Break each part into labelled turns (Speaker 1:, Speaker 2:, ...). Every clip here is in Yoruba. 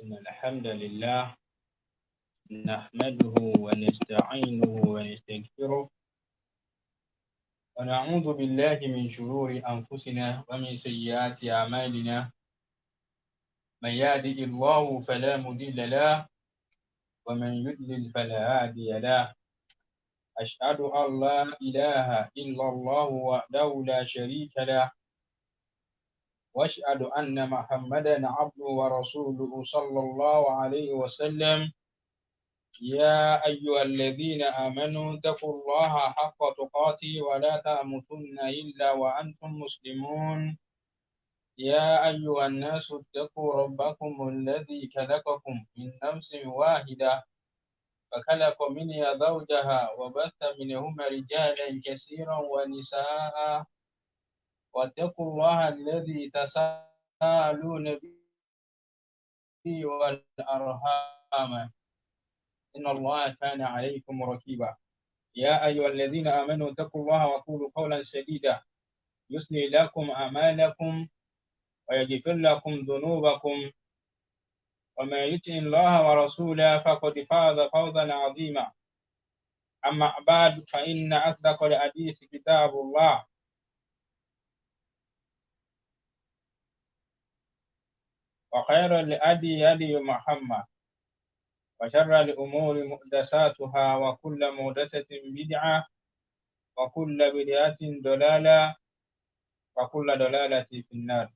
Speaker 1: إن الحمد لله نحمده ونستعينه ونستغفره ونعوذ بالله من شرور أنفسنا ومن سيئات أعمالنا من يهده الله فلا مضل له ومن يضلل فلا هادي له أشهد أن لا إله إلا الله وحده لا شريك له وأشهد أن محمدا عبده ورسوله صلى الله عليه وسلم يا أيها الذين آمنوا اتقوا الله حق تقاته ولا تموتن إلا وأنتم مسلمون يا أيها الناس اتقوا ربكم الذي خلقكم من نفس واحدة فخلق منها زوجها وبث منهما رجالا كثيرا ونساء واتقوا الله الذي تساءلون به والأرحام إن الله كان عليكم رقيبا يا أيها الذين آمنوا اتقوا الله وقولوا قولا سديدا يصلح لكم أعمالكم ويغفر لكم ذنوبكم ومن يطع الله ورسوله فقد فاز فوزا عظيما أما بعد فإن أصدق الحديث كتاب الله وخير الهدي هدي محمد وشر الأمور محدثاتها وكل محدثة بدعة وكل بدعة ضلالة وكل ضلالة في النار.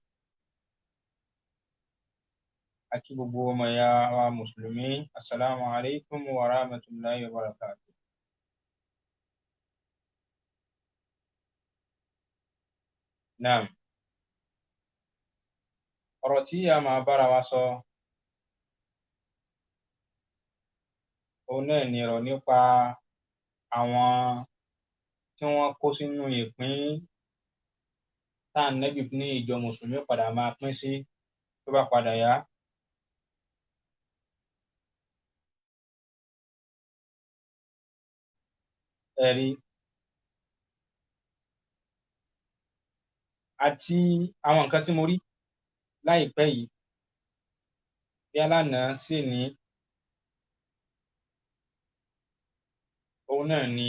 Speaker 1: أكيبوا يا مسلمين السلام عليكم ورحمة الله وبركاته. نعم. ọ̀rọ̀ tí a máa bára wa sọ òun náà ni ọ̀rọ̀ nípa àwọn tí wọ́n kó sínú ìpín tá Ànábì ní ìjọ mùsùlùmí padà máa pín sí tó bá padà yá. Ẹ̀rí àti àwọn nǹkan tí mo rí láìpẹ́ yìí bí alánàá sì ní òun náà ni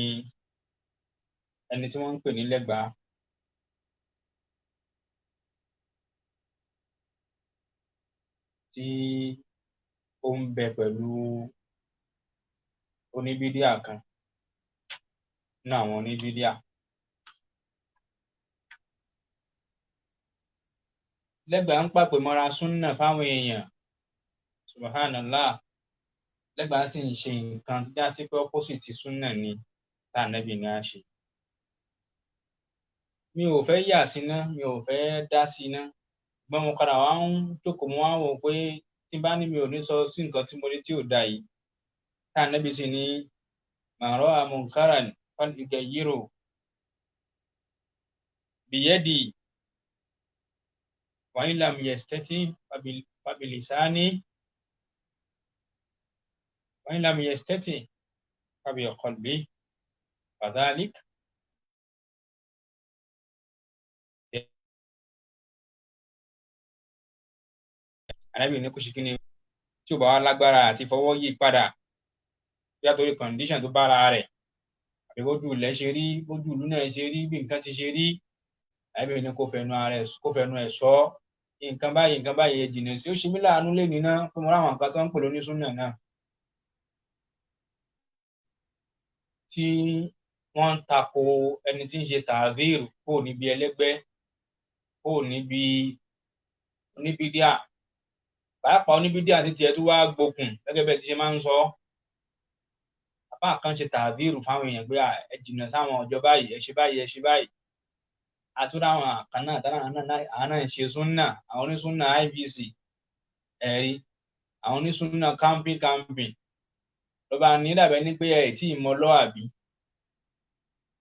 Speaker 1: ẹni tí wọ́n ń pè ní Lẹ́gbàá tí ó ń bẹ pẹ̀lú oníbídíà kan nínú àwọn oníbídíà. Lẹ́gbàá ń pàpè mọ́ra súnnà fáwọn èèyàn subhanallah. Lẹ́gbàá sì ń ṣe nǹkan tó já sí pé opposite súnnà ni tá Ànábì ní á ṣe. Mi ò fẹ́ yà síná, mi ò fẹ́ dá síná, ṣùgbọ́n mo padà wá ń jókòó mo wá wò pé tí bá ní mi ò ní sọ sí nǹkan tí mo rí tí ò dáa yìí tá Ànábì sì ní man ra'a munkaran falyughayyirhu biyadihi wa in lam yastati' fabilisanihi wa in lam yastati' fabiqalbihi fadhalik Ànábì ní kò ṣe kí ni tí ò bá wá lágbára àti fọwọ́ yí padà bóyá torí condition tó bára rẹ̀ àbí bójú ilẹ̀ ṣe rí bójú ìlú náà ṣe rí bí nǹkan ti ṣe rí Ànábì ní kó fẹnu ẹ̀ sọ nǹkan báyìí ẹ jìnnà sí. Ó ṣe mí láàánú lé nínú pé mo ráwọn nǹkan tó ń pè lóní súnnà náà tí wọ́n ń tako ẹni tí ń ṣe tàdír kó níbi ẹlẹ́gbẹ́ kó níbi oníbídíà pàápàá oníbídíà tí tiẹ̀ tó wá gbókùn gẹ́gẹ́ bẹ́ẹ̀ ti ṣe máa ń sọ. Àfáà kan ṣe tàdír fáwọn èèyàn pé ẹ jìnnà sáwọn ọjọ́ báyìí ẹ ṣe báyìí ẹ ṣe báyìí. Àtúndà àwọn kan náà àwọn náà ń ṣe súnnà àwọn onísúnnà IVC ẹ̀rí àwọn onísúnnà camping ló bá ní dàbẹ́ ní pé ẹ̀ tí ì mọ lọ́ àbí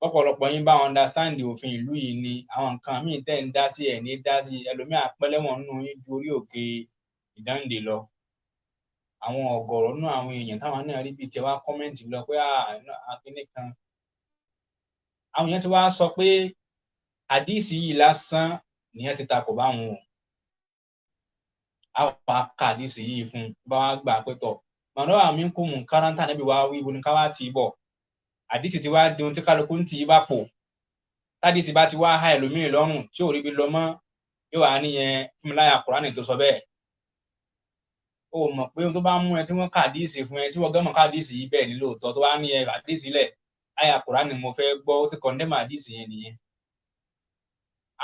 Speaker 1: ọ̀pọ̀lọpọ̀ yín bá understand òfin ìlú yìí ni àwọn nǹkan míì tẹ́ ń dá sí ẹ̀ ní dá sí ẹlòmíà pẹ́lẹ́wọ̀n nínú yín ju orí òkè ìdáǹdè lọ. Àwọn ọ̀gọ̀rọ̀ nínú àwọn èèyàn táwọn náà rí bíi tiẹ̀ wá kọ́mẹ́ǹtì lọ pé akíní kan àwọn èèyàn ti wá sọ pé àdíìsì yìí lásán nìyẹn ti takò báwọn o àwọn àkàdísì yìí fún bá wá gbà pé tọ̀ mọ̀nà àmì ń kó mú kárántà níbi wá wí ibo ní ká wá tì í bọ̀ àdísì ti wá di ohun tí kálukú ń tì í bá pò tádìsì bá ti wá há ẹlòmíì lọ́rùn tí ò rí bí lọ mọ́ yóò wá níyẹn fún mi láyà Kùránì tó sọ bẹ́ẹ̀ o mọ̀ pé ohun tó bá mú ẹ tí wọ́n kàdísì fún ẹ tí wọ́n gẹ́mọ̀ kàdísì yìí bẹ́ẹ̀ ní lóòótọ́ tó bá ní ẹ àdísì lẹ̀ láyà Kùránì mo fẹ́ gbọ́ ó ti kọ̀ndẹ́mà àdísì yẹn nìyẹn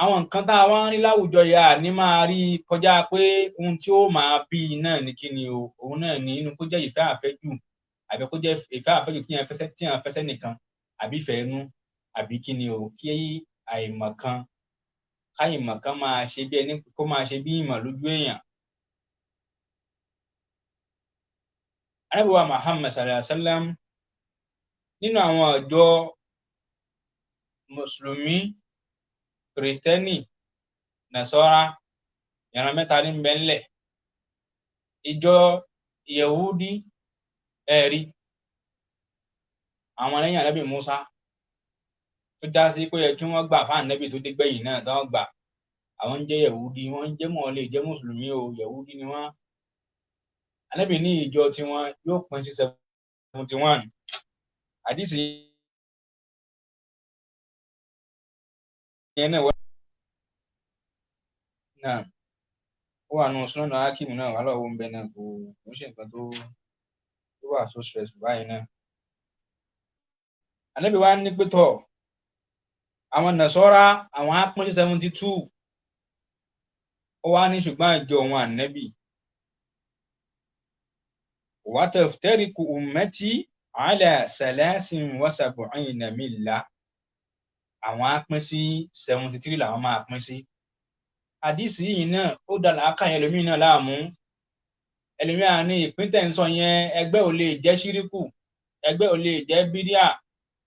Speaker 1: àwọn nǹkan tá a wá ń rí láwùjọ yà ní máa rí kọjá pé ohun tí ó máa bí náà ní kí ni o òun náà ní inú kó jẹ́ ìfẹ́ àfẹ́jù àbí kó jẹ́ ìfẹ́ àfẹ́jù tí yẹn fẹsẹ̀ nìkan àbí ìfẹ́ inú àbí kí ni o kí káyìmọ̀kan máa ṣe bí ẹni kó máa ṣe bí ìmọ̀ lójú èèyàn. Ànábì wa Muhammad sallallahu alaihi wasallam nínú àwọn ọjọ́ mùsùlùmí kìrìsìtẹ́nì nàṣọ́ra ìran mẹ́ta ní bẹ́ńlẹ̀ ìjọ yehudi ẹ̀rí àwọn lẹ́yìn ànábì Musa tó já sí pé yẹ kí wọ́n gbà fún ànábì tó dé gbẹ̀yìn náà tó gbà àwọn ń jẹ́ yehudi wọ́n ń jẹ́ mọ̀ọ́lẹ́ jẹ́ mùsùlùmí o yehudi ni wọ́n ànábì ní ìjọ tiwọn yóò pín sí 71 àdìsí yẹn náà ó wà nù Sunan Hakim náà wà lọ́wọ́ ń bẹ náà kò ń ṣe nǹkan tó wà so stressful báyìí náà. Ànábì wa ní pé tọ̀ àwọn nàṣọ́ra àwọn á pín sí 72 ó wá ní ṣùgbọ́n ìjọ wọn ànábì wa taftariqu ummati ala 73 millah àwọn á pín sí 73 làwọn máa pín sí. Àdìsí yìí náà ó dá làákà yẹn ẹlòmíì náà láàmú ẹlòmíì à ní ìpín tẹ̀ ń sọ yẹn ẹgbẹ́ ò lè jẹ́ ṣíríkù ẹgbẹ́ ò lè jẹ́ bídíà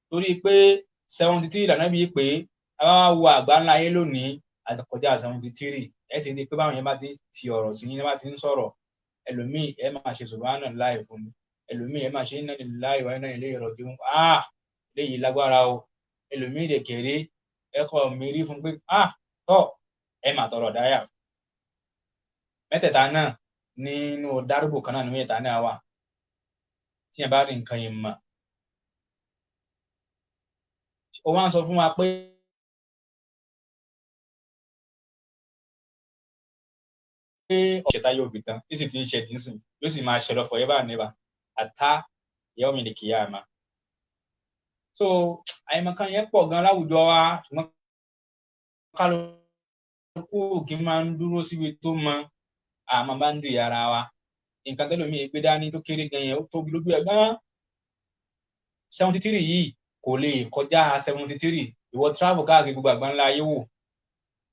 Speaker 1: torí pé 73 lànà bíi pé àwọn wo àgbà ńlá ayé lónìí àti kọjá 73 ẹ ti di pé báwọn yẹn bá ti ọ̀rọ̀ sí yín bá ti ń sọ̀rọ̀ ẹlòmíì ẹ máa ṣe subhanallah fún mi ẹlòmíì ẹ máa ṣe inna lillahi wa inna ilayhi raji'un léyìí lágbára o ẹlòmíì lè kéré ẹkọ mi rí fún pé tọ́ ẹ máa tọrọ dáyà mẹ́tẹ̀ẹ̀ta náà nínú dárúbò kan náà ní mẹ́ta náà wà tí ẹ bá rí nǹkan yìí mọ̀ ó wá ń sọ fún wa pé ọ̀ṣẹ̀ta yóò fi tán yóò sì ti ń ṣe dínsìn yóò sì máa ṣẹlọ forever and ever àtá yawmil qiyamah. So àìmọ̀kan yẹn pọ̀ gan láwùjọ wa ṣùgbọ́n kálukú kí n máa ń dúró síbi tó mọ àmọ́ bá ń dì ara wa nǹkan tẹ́lómi gbé dání tó kéré gan yẹn ó tóbi lójú ẹ̀ gan 73 yìí kò lè kọjá 73 ìwọ travel káàkiri gbogbo àgbáńlá ayé wò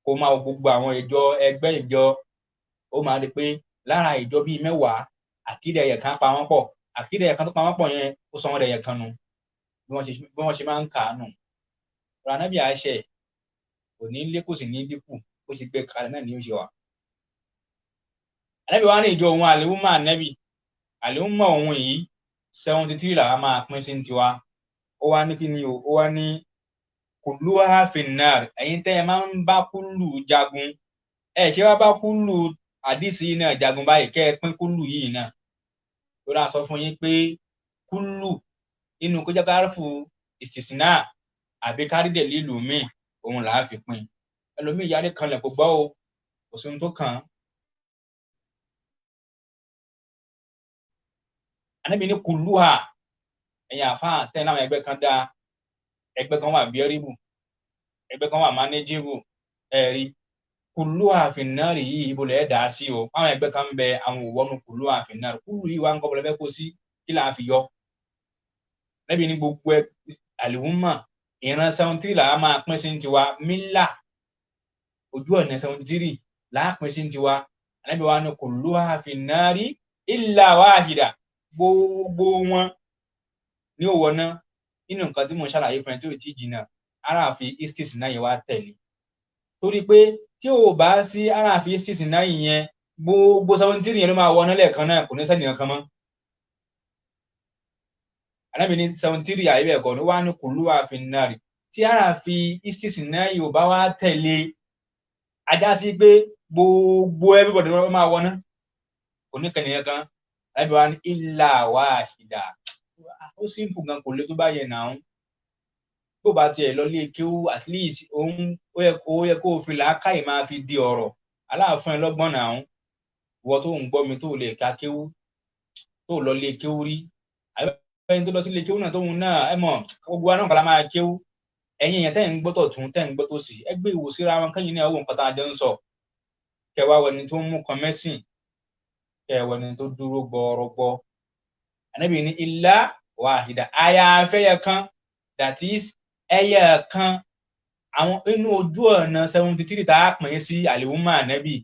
Speaker 1: kó máa wo gbogbo àwọn ìjọ ẹgbẹ́ ìjọ ó máa rí pé lára ìjọ bíi 10 àkídà ẹ̀yẹ̀ kan pa wọ́n pọ̀ àkídà ẹ̀yẹ̀ kan tó pa wọ́n pọ̀ yẹn ó sọ wọ́n dẹ̀yẹ̀ kan nu bí wọ́n ṣe máa ń kà á nù Ànábì àṣẹ kò ní lé kò sì ní dínkù ó sì gbé kalẹ̀ náà ní ó ṣe wà. Ànábì wa ní ìjọ òun àlèhùnmọ́ ànábì àlèhùnmọ́ òun yìí 73 làwa máa pín sí tiwa ó wá ní kí ni ó wá ní kulluha finnar ẹ̀yin tẹ́ ẹ máa ń bá kúlù jagun ẹ ṣé wá bá kúlù àdìsí náà jagun báyìí kẹ́ ẹ pín kúlù yìí náà ó rà sọ fún yín pé kúlù inú kó jẹ́ kárífù istisna àbí kárídẹ̀ lílù míì òun là á fi pín ẹlòmíì yarí kanlẹ̀ kò gbọ́ o kò sí ohun tó kàn án. Ànábì ní kulluha ẹ̀yin àfáà tẹ́ láwọn ẹgbẹ́ kan dáa ẹgbẹ́ kan wà bíọ́rìbù ẹgbẹ́ kan wà manageable ẹ̀rí kulluha finnari yìí ibo lẹ̀ dá sí o àwọn ẹgbẹ́ kan bẹ àwọn òwọ́nu kulluha finnari kúlù yìí wà ń kọ́bọ̀lẹ́ fẹ́ kó sí kí là á fi yọ. Ànábì ní gbogbo àlìhùnmọ̀ ìran 73 là á máa pín sí tiwa mílà ojú ọ̀nà 73 là á pín sí tiwa Ànábì wa ní kulluha finnari illa wahida gbogbo wọn ní òwò náà nínú nǹkan tí mo ṣàlàyé fún ẹ tó ti jìnnà aráàfin istisna yẹn wá tẹ̀lé torí pé tí ò bá sí aráàfin istisna yẹn gbogbo 73 yẹn ló máa wọná lẹ́ẹ̀kan náà kò ní sẹ́ni kankan mọ́. Ànábì ní 73 àyẹ̀bẹ̀ ẹ̀kọ́ ló wá ní kulluha finnari tí aráàfin istisna yìí ò bá wá tẹ̀lé ajá sí pé gbogbo everybody ló máa wọná kò ní kẹ́nìyàn kan ànábì wa ní illa wahida ó simple gan kò lè tó bá yẹn náà tó bá tiẹ̀ lọ lé kéwú at least ó yẹ kó o fi làákàyè máa fi di ọ̀rọ̀ aláàfin ẹlọ́gbọ́n náà ìwọ tó ń gbọ́ mi tó lè ka kéwú tó lọ lé kéwú rí àbẹ́ni tó lọ sí lé kéwú náà tóun náà ẹ mọ̀ gbogbo wa náà kọ́lá máa kéwú ẹ̀yin èèyàn tẹ́ ń gbọ́ tọ̀tún tẹ́ ń gbọ́ tòsì ẹ gbé ìwò síra wọn kẹ́yìn náà wò nǹkan tá a jọ ń sọ kẹwàá wẹni tó ń mú kan mẹ́sìn kẹwàá wẹni tó dúró gbọọrọgbọ ànábì ní illa wahida àyàfẹ́ yẹ kan that is ẹyẹ kan àwọn inú ojú ọ̀nà 73 tá a pín sí àlèwúmọ ànábì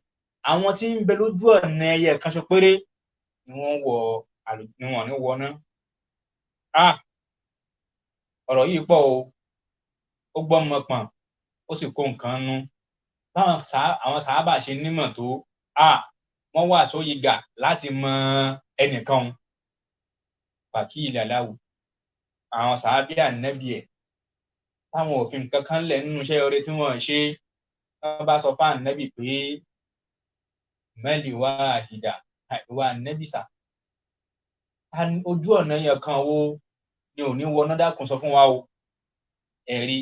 Speaker 1: àwọn tí ń bẹ lójú ọ̀nà ẹyẹ kan ṣo péré ni wọ́n ní wọ náà ọ̀rọ̀ yìí pọ̀ o ó gbọ́ ọmọ pọ̀n ó sì kó nǹkan nú báwọn àwọn sàábà ṣe nímọ̀ tó wọ́n wà sóyìgà láti mọ ẹnìkan fàkíyì aláwù àwọn sàábì ànábì ẹ̀ táwọn òfin kankan lẹ̀ nínú iṣẹ́ oore tí wọ́n ṣe wọ́n bá sọ fún ànábì pé mẹ́lì wá àṣìdá àìwá ànábì sà ojú ọ̀nà yẹn kan wo ni ò ní wọná dákun sọ fún wa o ẹ̀rí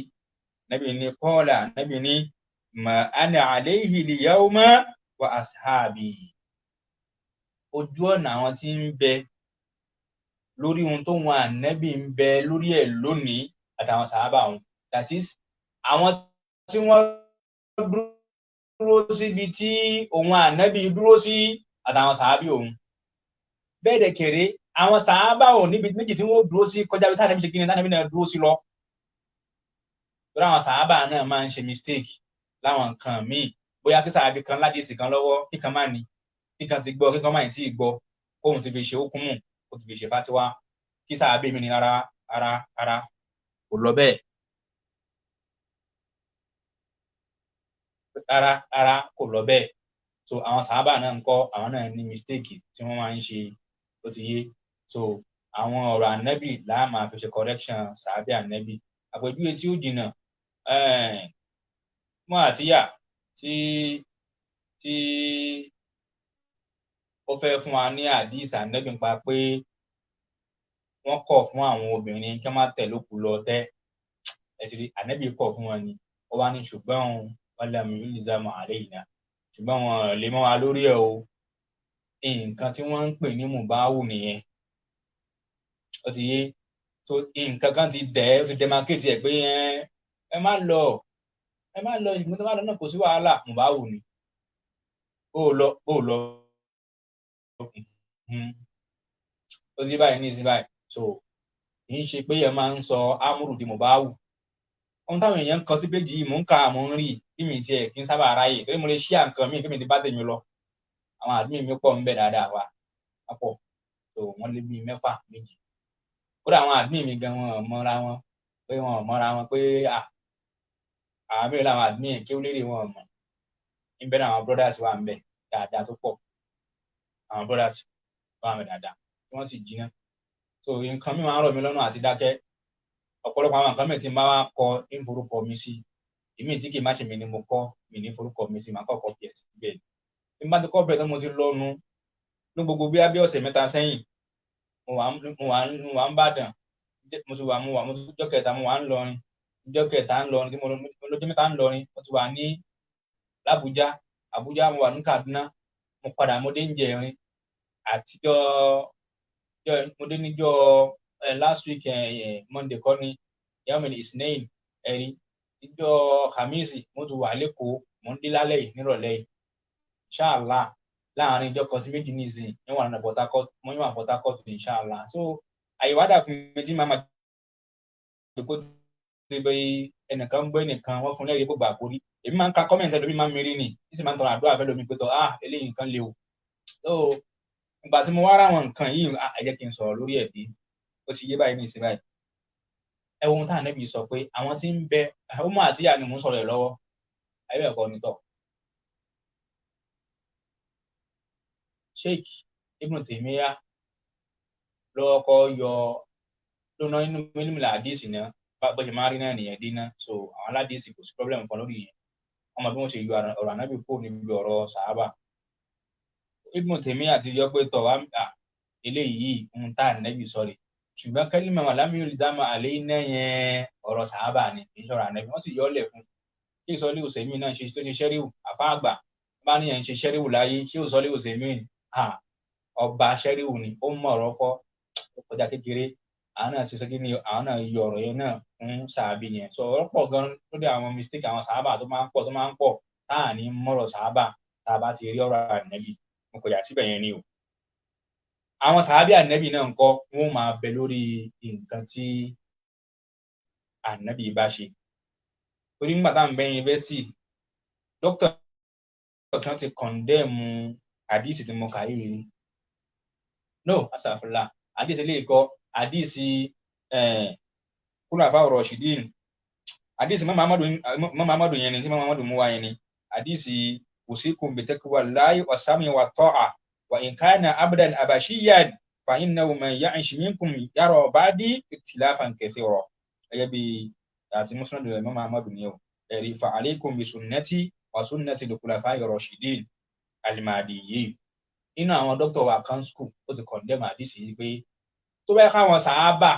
Speaker 1: nàbì ní kọ́ọ̀là nàbì ní mà ana alayhi al-yawma wa ashabi ojú ọ̀nà àwọn tí ń bẹ lórí ohun tó wọn ànábì ń bẹ lórí ẹ̀ lónìí àtàwọn sàhábà wọn that is àwọn tí wọ́n dúró síbi tí òun ànábì dúró sí àtàwọn sàhábì òun bẹ́ẹ̀ dẹ̀ kéré àwọn sàhábà ò níbi méjì tí wọ́n dúró sí kọjá bí tánàbí ṣe kí ni tánàbí náà dúró sí lọ torí àwọn sàhábà náà máa ń ṣe mistake láwọn nǹkan míì bóyá kí sàhábì kan ládìsì kan lọ́wọ́ kíkan má ní kíkan ti gbọ́ kíkan má ní tí ì gbọ́ kóhun ti fi ṣe ókúnmù kó ti fi ṣe fátíwá kí sàhábì mi ní ara kò lọ bẹ́ẹ̀ ara kò lọ bẹ́ẹ̀ so àwọn sàhábà náà ń kọ́ àwọn náà ní mistake tí wọ́n máa ń ṣe ó ti yé so àwọn ọ̀rọ̀ ànábì láà máa fi ṣe correction sàhábì ànábì àpèjúwe tí ó jìnnà mọ́ àtìyà tí ó fẹ́ fún wa ní àdìs ànábì nípa pé wọ́n kọ̀ fún àwọn obìnrin kí wọ́n má tẹ̀ lókù lọ tẹ́ ẹ̀sìrì ànábì kọ̀ fún wọn ni ó wá ní ṣùgbọ́n wọn lẹ́mu ìlísàmù alayna ṣùgbọ́n wọn lè mọ́ wa lórí ẹ̀ o nǹkan tí wọ́n ń pè ní mùbáwù nìyẹn ó ti yé so nǹkan kan ti demarcate ẹ̀ pé ẹ má lọ ìgbọ́n tó má lọ náà kò sí wàhálà mùbáwù ni ó lọ ó sì báyìí ní ìsìn báyìí so kì í ṣe pé ẹ máa ń sọ ámúrù di mùbáwù ohun táwọn èèyàn ń kọ sí péjì yìí mò ń kà mò ń rí bí mi tiẹ̀ kí n sábà ráyè torí mo lè ṣí àǹkan míì kí mi ti bá tèmi lọ àwọn àdúmí mi pọ̀ ń bẹ dáadáa wa pọ̀ so wọ́n lé bíi mẹ́fà méjì kódà àwọn àdúmí mi gan wọn mọ́ra wọn pé wọn mọ́ra wọn pé àwọn mìíràn làwọn àdúmí kí ó lérè wọn mọ̀ ń bẹ náà àwọn brothers wà ń bẹ dáadáa tó pọ̀ àwọn brothers wà ń bẹ dáadáa tí wọ́n sì jiná so nǹkan mi máa ń rọ̀ mí lọ́nà àti dákẹ́ ọ̀pọ̀lọpọ̀ àwọn nǹkan mi ti máa kọ ní forúkọ mi sí èmi tí kì í má ṣe mi ni mo kọ́ mi ní forúkọ mi sí máa kọ́kọ́ bí ẹ̀sìn bẹ́ẹ̀ ni bí bá ti kọ́ bẹ́ẹ̀ tó mo ti lọ́nu ní gbogbo bí abẹ́ ọ̀sẹ̀ mẹ́ta sẹ́yìn mo wà ń bàdàn mo jọ́ kẹta mo wà ń lọrin jọ́ kẹta ń lọrin tí mo lọ́jọ́ mẹ́ta ń lọrin mo ti wà ní l'Àbújá Àbújá mo wà ní Kaduna mo padà mo dé ń Ìjẹ̀rin àtijọ́ mo dé níjọ́ last week Monday kọ́ ni yàmẹ̀lì isnain ẹ̀rí níjọ́ Khamisi mo ti wà lẹ́kọ̀ọ́ mo ń dé lálẹ́ yìí nírọ̀lẹ́ yìí inshallah láàrin ìjọ kan sí méjì ní ìsìn níwọ̀n àná Port Harcourt mo yíwọ̀n Port Harcourt inshallah so àyíwádà fún mi tí màmá kó ti bẹ ẹnìkan gbọ́ ẹnìkan wọ́n fún lẹ́rìí gbogbo àkórí èmi máa ń ka kọ́mẹ̀ntì ẹlòmí máa ń mérí ni ní sì máa ń tọrọ àdúrà fẹ́ lómi pé tọ́ eléyìí nǹkan le o so ìgbà tí mo wá ráwọn nǹkan yìí ẹ jẹ́ kí n sọ̀rọ̀ lórí ẹ̀ bí ó ti yé báyìí ní ìsìn báyìí ẹ wo ohun táwọn Ànábì sọ pé àwọn tí ń bẹ ọmọ àtìyà ni mò ń sọ̀rọ̀ ẹ̀ lọ́wọ́ ayé ẹ̀kọ́ nítọ̀ Sheikh Ibn Taymiyyah lọ́kọ́ yọ lóná inú mílíọ̀nù àdìsí náà bó ṣe máa rí náà nìyẹn dín náà so àwọn aládìsí kò sí problem fún lórí yẹn wọ́n mọ bí wọ́n ṣe yọ ọ̀rọ̀ Ànábì kúrò níbi ọ̀rọ̀ sàhábà Ibn Taymiyyah àti yọ pé tọ̀ wá eléyìí ń tà nẹ́bì sọ̀rọ̀ ṣùgbọ́n kẹ́límà wà lámì olùdámà àlẹ́ iná yẹn ọ̀rọ̀ sàábà ni kì í sọ̀rọ̀ ànẹ́bì wọ́n sì yọ ọ́ lẹ̀ fún kí ìsọ̀lẹ̀ òsèmí náà ṣe tó ṣe ṣẹ́ríwù àfáàgbà bá ní ẹ̀ ń ṣe ṣẹ́ríwù láyé ṣé ìsọ̀lẹ̀ òsèmí ọba ṣẹ́ríwù ni ó mọ̀ ọ̀rọ̀ fọ́ ọjà kékeré àwọn náà ṣe sọ kí ni àwọn náà yọ ọ̀rọ̀ yẹn náà fún sàábì yẹn sọ ọ̀rọ̀ pọ̀ gan lórí àwọn mistake àwọn sàábà tó máa ń pọ̀ táà ní mọ̀rọ̀ sàábà tá a bá ti rí ọ̀rọ̀ ànẹ́bì mo kò yà síbẹ̀ yẹn ni o àwọn sàábì ànẹ́bì náà ń kọ́ wọ́n máa bẹ lórí nǹkan tí ànẹ́bì bá ṣe torí nígbà táwọn bẹ yunifásitì dókítà kan ti kọ̀ndẹ́ẹ̀mù àdìsí tí mo kà yìí rí no asàfùlà àdìsí lè kọ àdìsí kúlàfà rọ̀ṣídìn àdìsí mọ́ Muhammadu yẹn ni tí mọ́ Muhammadu mú wá yẹn ni àdìsí usikum bitaqwallahi wasami wa ta'a wa in kana abdan abashiyan fa innahu man ya'ish minkum yara ba'di ikhtilafan kathira gẹ́gẹ́ bí àti musnad Imam Muhammadu ni o ẹ̀rí fa alaykum bi sunnati wa sunnati al-khulafa'i rashidin al-mahdiyyin inú àwọn dókítà wa kan school ó ti condemn àdìsí yìí pé tó bá káwọn sàábà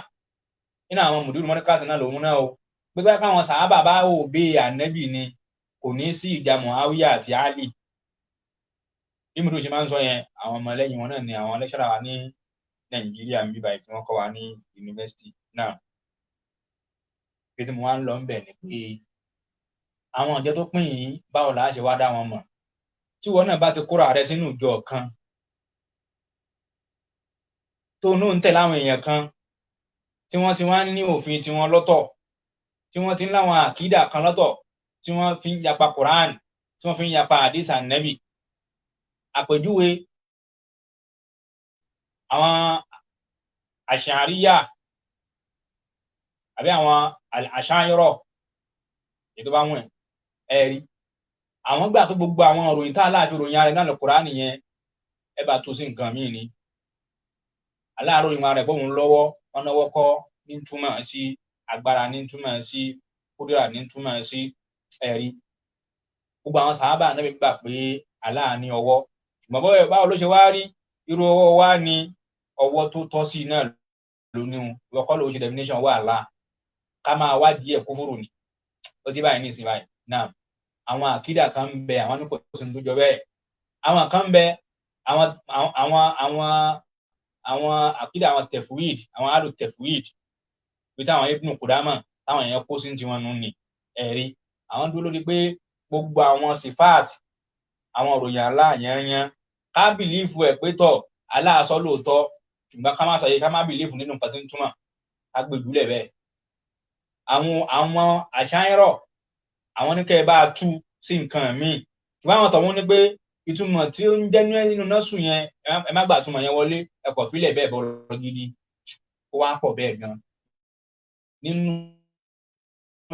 Speaker 1: inú àwọn mùdúrù mọ́níkàsì náà lòun náà o pé bá káwọn sàábà bá òbí ànẹ́bì ni kò ní sí ìjà Muawiya àti Ali bí mo tó ṣe máa ń sọ yẹn àwọn ọmọlẹ́yìn wọn náà ni àwọn lẹ́ṣọ́rà wa ní Nàìjíríà ń bíbá tí wọ́n kọ́ wa ní yunifásitì náà pé tí mo wá ń lọ ń bẹ̀ ni pé àwọn ìjọ tó pín yìí báwo la ṣe wá dá wọn mọ̀ tí wọn náà bá ti kóra rẹ sínú ìjọ kan tó náà ń tẹ̀lé àwọn èèyàn kan tí wọ́n ti wá ní òfin tiwọn lọ́tọ̀ tí wọ́n ti ń láwọn àkídà kan lọ́tọ̀ tí wọ́n fi ń yapa Quran tí wọ́n fi ń yapa hadith Ànábì àpèjúwe àwọn àṣàríyà àbí àwọn àṣàyọrọ ètò bá wọn ẹ̀rí àwọn gbà tó gbogbo àwọn òròyìn tá aláàfin ròyìn ara náà lọ Quran yẹn ẹ bá tó sí nǹkan míì ni aláàròyìn ara rẹ̀ bóun lọ́wọ́ wọn náwó kọ́ ní túmọ̀ sí agbára ní túmọ̀ sí kúdírà ní túmọ̀ sí ẹ̀rí gbogbo àwọn sàhábà Ànábì gbà pé Allah ní ọwọ́ ṣùgbọ́n báwo ló ṣe wá rí irú ọwọ́ wá ní ọwọ́ tó tọ́ sí náà lónìí wọ́kọ́ ló ṣe definition wà Allah ká máa wádìí ẹ̀ kúfúrú ni ó ti báyìí ní ìsìn báyìí náà àwọn àkídà kan ń bẹ àwọn nípò tó ń tó jọ bẹ́ẹ̀ àwọn kan ń bẹ àwọn àkídà àwọn tefwid àwọn alu tefwid bí táwọn Ibn Qudama táwọn èèyàn kó sí ti wọn nù ní ẹ̀rí àwọn dúró lórí pé gbogbo àwọn sifat àwọn òròyìn Allah yanyan ká bìlífù ẹ̀ pé tọ̀ Allah sọ lóòótọ́ ṣùgbọ́n ká má sọ yẹ ká má bìlífù nínú nǹkan tó ń túmọ̀ ká gbé jùlẹ̀ bẹ́ẹ̀ àwọn àṣàyẹ̀rọ̀ àwọn ní kẹ́ ẹ bá tú sí nǹkan míì ṣùgbọ́n àwọn tọ̀wọ́n ní pé ìtumọ̀ tí ó ń jẹ́ nínú nọ́ọ̀sù yẹn ẹ má gbà túmọ̀ yẹn wọlé ẹ̀kọ́ fílẹ̀ bẹ́ẹ̀ bọ̀rọ̀ gidi ó wá pọ̀ bẹ́ẹ̀ gan nínú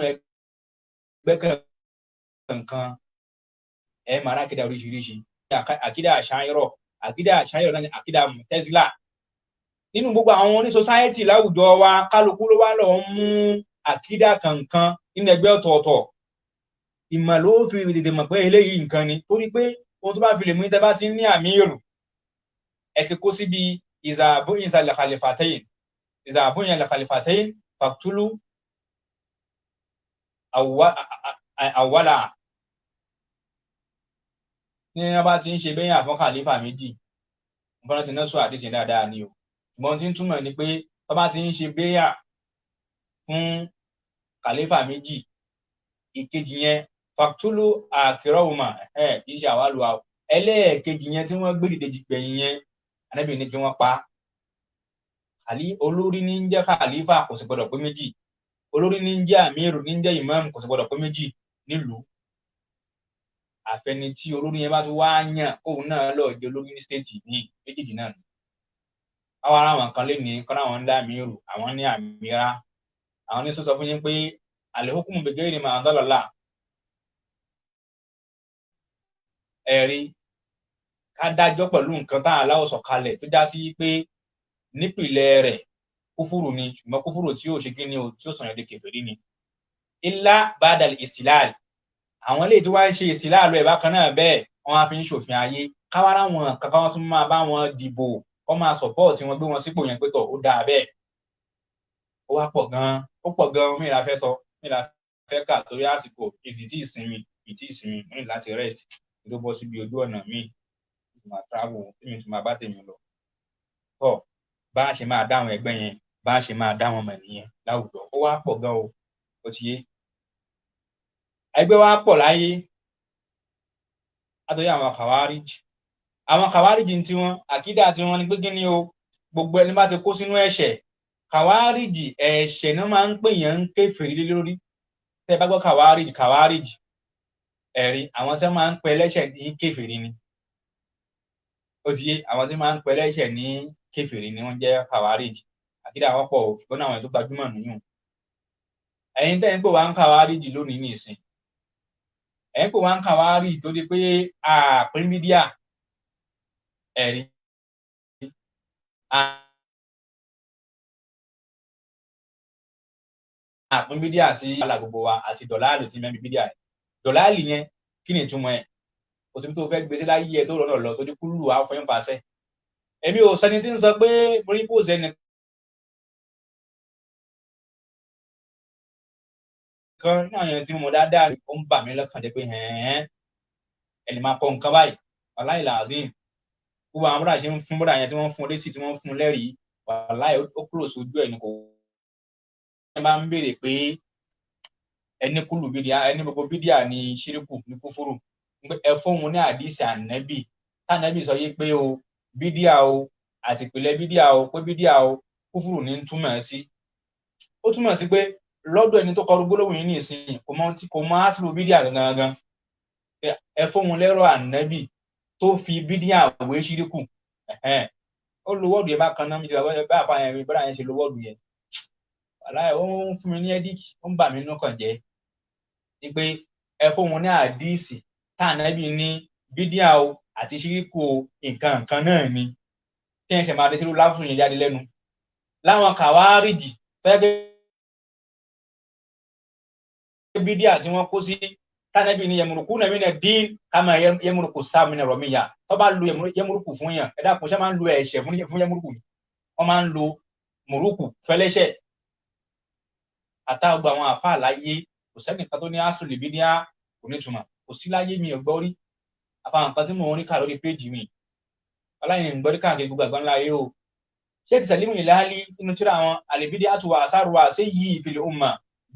Speaker 1: ẹgbẹ́ kankan ẹ máa rákìdá oríṣiríṣi àkídà àṣàyẹ̀rọ̀ náà ní àkídà Mu'tazila nínú gbogbo àwọn oní society láwùjọ wa kálukú ló wá lọ mú àkídà kankan nínú ẹgbẹ́ ọ̀tọ̀ọ̀tọ̀ ìmọ̀ ló fi tètè mọ̀ pé eléyìí nǹkan ni torí pé ohun tó bá fi lè mú ìtẹ́ bá ti ní àmírù ẹ ti kó síbi ìzàbóyìn al-khalifatayn faqtulu awwala ní wọ́n bá ti ń ṣe bẹ́yìn àfọ́n khalifa méjì nǹkan ti náà sọ àdísìn dáadáa ni o ṣùgbọ́n tí ń túmọ̀ ni pé tó bá ti ń ṣe bẹ́yà fún khalifa méjì ìkejì yẹn faqtulu akhirahuma kì í ṣe àwálù àwọn ẹlẹ́ẹ̀kejì yẹn tí wọ́n gbé dìde gbẹ̀yìn yẹn Ànábì ní kí wọ́n pa olórí ní ń jẹ́ khalifa kò sì gbọdọ̀ pé méjì olórí ní ń jẹ́ àmírù ní ń jẹ́ imam kò sì gbọdọ̀ pé méjì nílùú àfẹni tí olórí yẹn bá tún wá yàn kóun náà lọ jẹ olórí ní stéètì ní méjèèjì náà ni àwọn ará wọn kan lè ní kọ́nà àwọn ńlá àmírù àwọn ní àmírà àwọn ní sọ fún yín pé al-hukmu bi ghayri ma anzala Allah ẹ̀rí ká dájọ́ pẹ̀lú nǹkan tá Allah sọ kalẹ̀ tó já sí pé nípìnlẹ̀ rẹ̀ kúfúrù ni ṣùgbọ́n kúfúrù tí yóò ṣe kí ni o tí yóò sọ̀yàn di kèfèrí ni illa ba'da al-istilal àwọn eléyìí tí wọ́n ń ṣe istilal ẹ̀ bákan náà bẹ́ẹ̀ wọ́n á fi ń ṣòfin ayé káwárà wọn kankan wọn tún máa bá wọn dìbò kọ́ máa support wọn gbé wọn sípò yẹn pé tọ̀ ó dáa bẹ́ẹ̀ ó wá pọ̀ gan-an mí la fẹ́ sọ mí la fẹ́ kà torí àsìkò ìtì ìsinmi mo ní láti rest tó bọ́ síbi ojú ọ̀nà míì tó máa travel míì tó máa bá tèmi lọ tọ́ bá a ṣe máa dá àwọn ẹgbẹ́ yẹn bá a ṣe máa dá wọn mọ̀ nìyẹn láwùjọ ó wá pọ̀ gan o ó ti yé ẹgbẹ́ wa pọ̀ láyé látọ̀rí àwọn kàwáríjì tí wọ́n àkídà tí wọ́n ní pé kí ni o gbogbo ẹni bá ti kó sínú ẹ̀ṣẹ̀ kàwáríjì ẹ̀ṣẹ̀ náà máa ń pè yẹn ń kèfèrí lé lórí tẹ́ bá gbọ́ kàwáríjì ẹ̀rí àwọn tí wọ́n máa ń pè ẹlẹ́ṣẹ̀ ní kèfèrí ni ó ti yé àwọn tí wọ́n máa ń pè ẹlẹ́ṣẹ̀ ní kèfèrí ni wọ́n jẹ́ kàwáríjì àkídà wọn pọ̀ ṣùgbọ́n àwọn tó gbajúmọ̀ nìyẹn ẹ̀yin tẹ́ ń pè wá ń kàwáríjì lónìí nìsín ẹ̀yin pè wá ń kàwáríjì tó di pé àpín mídíà ẹ̀rí àpín mídíà sí alágbogbo wa àti dọ̀láàlì tí mẹ́bí mídíà ẹ̀ dọ̀láàlì yẹn kí ni ìtumọ̀ ẹ̀ kò sí tó fẹ́ gbèsè láyé ẹ̀ tó rọ̀nà lọ tó di kúlù àfọyín fàṣẹ èmi ò sẹni tí ń sọ pé mo rí kó sẹni kan náà yẹn tí mo dáadáa ó ń bà mí lọ́kàn jẹ́ pé ẹni máa kọ nǹkan báyìí aláìláàdín gbogbo àwọn bọ́dà ṣe ń fún bọ́dà yẹn tí wọ́n fún lésì tí wọ́n fún lẹ́rìí wàláì ó kúrò sójú ẹ̀ ní kò ẹ máa ń béèrè pé ẹni kúlù bídíà ẹni gbogbo bídíà ní ṣíríkù ní kúfúrù ẹ fóun ní àdìsí ànẹ́bì tànẹ́bì sọ yé pé o bídíà o àti ìpìlẹ̀ bídíà o pé bídíà o kúfúrù ní túmọ̀ sí ó túmọ̀ sí pé lọ́dọ̀ ẹni tó kọrú gbólóhùn yìí nìsín kò mọ àṣìlò bídíà gangan ẹ fóun lẹ́rọ ànẹ́bì tó fi bídíà wé ṣíríkù ó lo wọ́ọ̀dù yẹn bá kan náà mi ti bá àfa yẹn bá yẹn ṣe lo wọ́ọ̀dù yẹn wàláhì ó ń fún mi ní ẹ́díkì ó ń bà mí nínú kàn jẹ́ ni pé ẹ fóun ní àdíìsì tànẹ́bì ní bídíà o àti ṣíríkù nǹkan náà ni kí ẹ ṣe máa dé sí láfùsù yẹn jáde lẹ́nu láwọn kàwáríjì fẹ́ bídíà tí wọ́n kó sí tànẹ́bì ní yẹmùrùkú náà mí náà dín kámá yẹmùrùkú sáà mí náà rọ̀ mí yá tó bá lu yẹmùrùkú fún yàn ẹ dákun ṣé máa ń lo ẹ̀ṣẹ̀ fún yẹmùrùkú wọ́n máa ń lo mùrùkù fẹ́lẹ́ṣẹ̀ àtàgbà àwọn àfa àláyé kò sẹ́nìkan tó ní àsùlì bídíà kò ní túmọ̀ kò sí láyé mi ò gbọ́ rí àfàwọn nǹkan tí mò ń rí kà lórí péjì mi aláìní ń gbọ́ rí káàkiri gbogbo àgbáńlá ayé o Sheikh Salimu Ilali nínú tíra àwọn àlèbídíà àtúwà àsáruwà ṣé yìí fil umma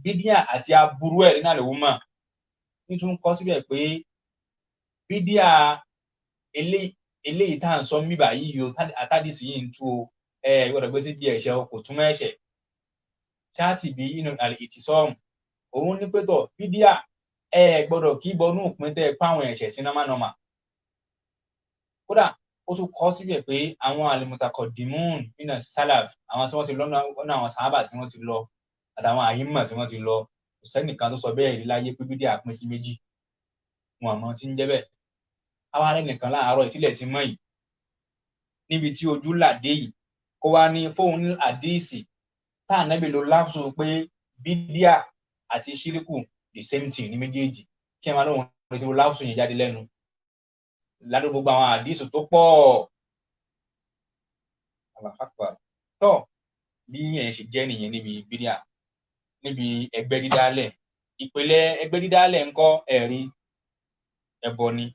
Speaker 1: bídíà àti aburú ẹ̀ nínú àlè umma nítorí kọ́ síbẹ̀ pé bídíà eléyìí tá à ń sọ mí báyìí o àtàdísì yìí ń tú o gbọ́dọ̀ gbé sí bí ẹ̀ṣẹ̀ o kò túmọ̀ ẹ̀ṣẹ̀ ṣáàtì bí inú ìtìsọ́ọ̀mù òun ní pẹ́tọ̀ bídíà gbọ́dọ̀ kí bọnú òpin tẹ́ páwọn ẹ̀ṣẹ̀ sí nọ́mánọ́mà kódà ó tún kọ́ síbẹ̀ pé àwọn alimutakọ̀dìmún nínú salaf àwọn tí wọ́n ti lọ́nà àwọn sàhábà tí wọ́n ti lọ àtàwọn àyímọ̀ tí wọ́n ti lọ kò sẹ́nìkan tó sọ bẹ́ẹ̀ rí láyé pé bídíà pín sí méjì wọn àmọ́ tí ń jẹ́ bẹ́ẹ̀ àwa rẹ̀ nìkan láàárọ̀ ìtílẹ̀ ti mọ́ yìí níbi tí ojú làdé yìí kó wá ní fóun àdíìsì tànẹ́bì ló láfùsù pé bídíà àti ṣíríkù the same thing ní méjèèjì kí ẹ máa lóun retí wo láfùsù yẹn jáde lẹ́nu ládùúgbò gbogbo àwọn àdíìsù tó pọ̀ àlàfàpà tó bí yẹn ṣe jẹ́ nìyẹn níbi bídíà níbi ẹgbẹ́ dídálẹ̀ ìpìlẹ̀ ẹgbẹ́ dídálẹ̀ ńkọ́ ẹ̀rí ẹbọ ni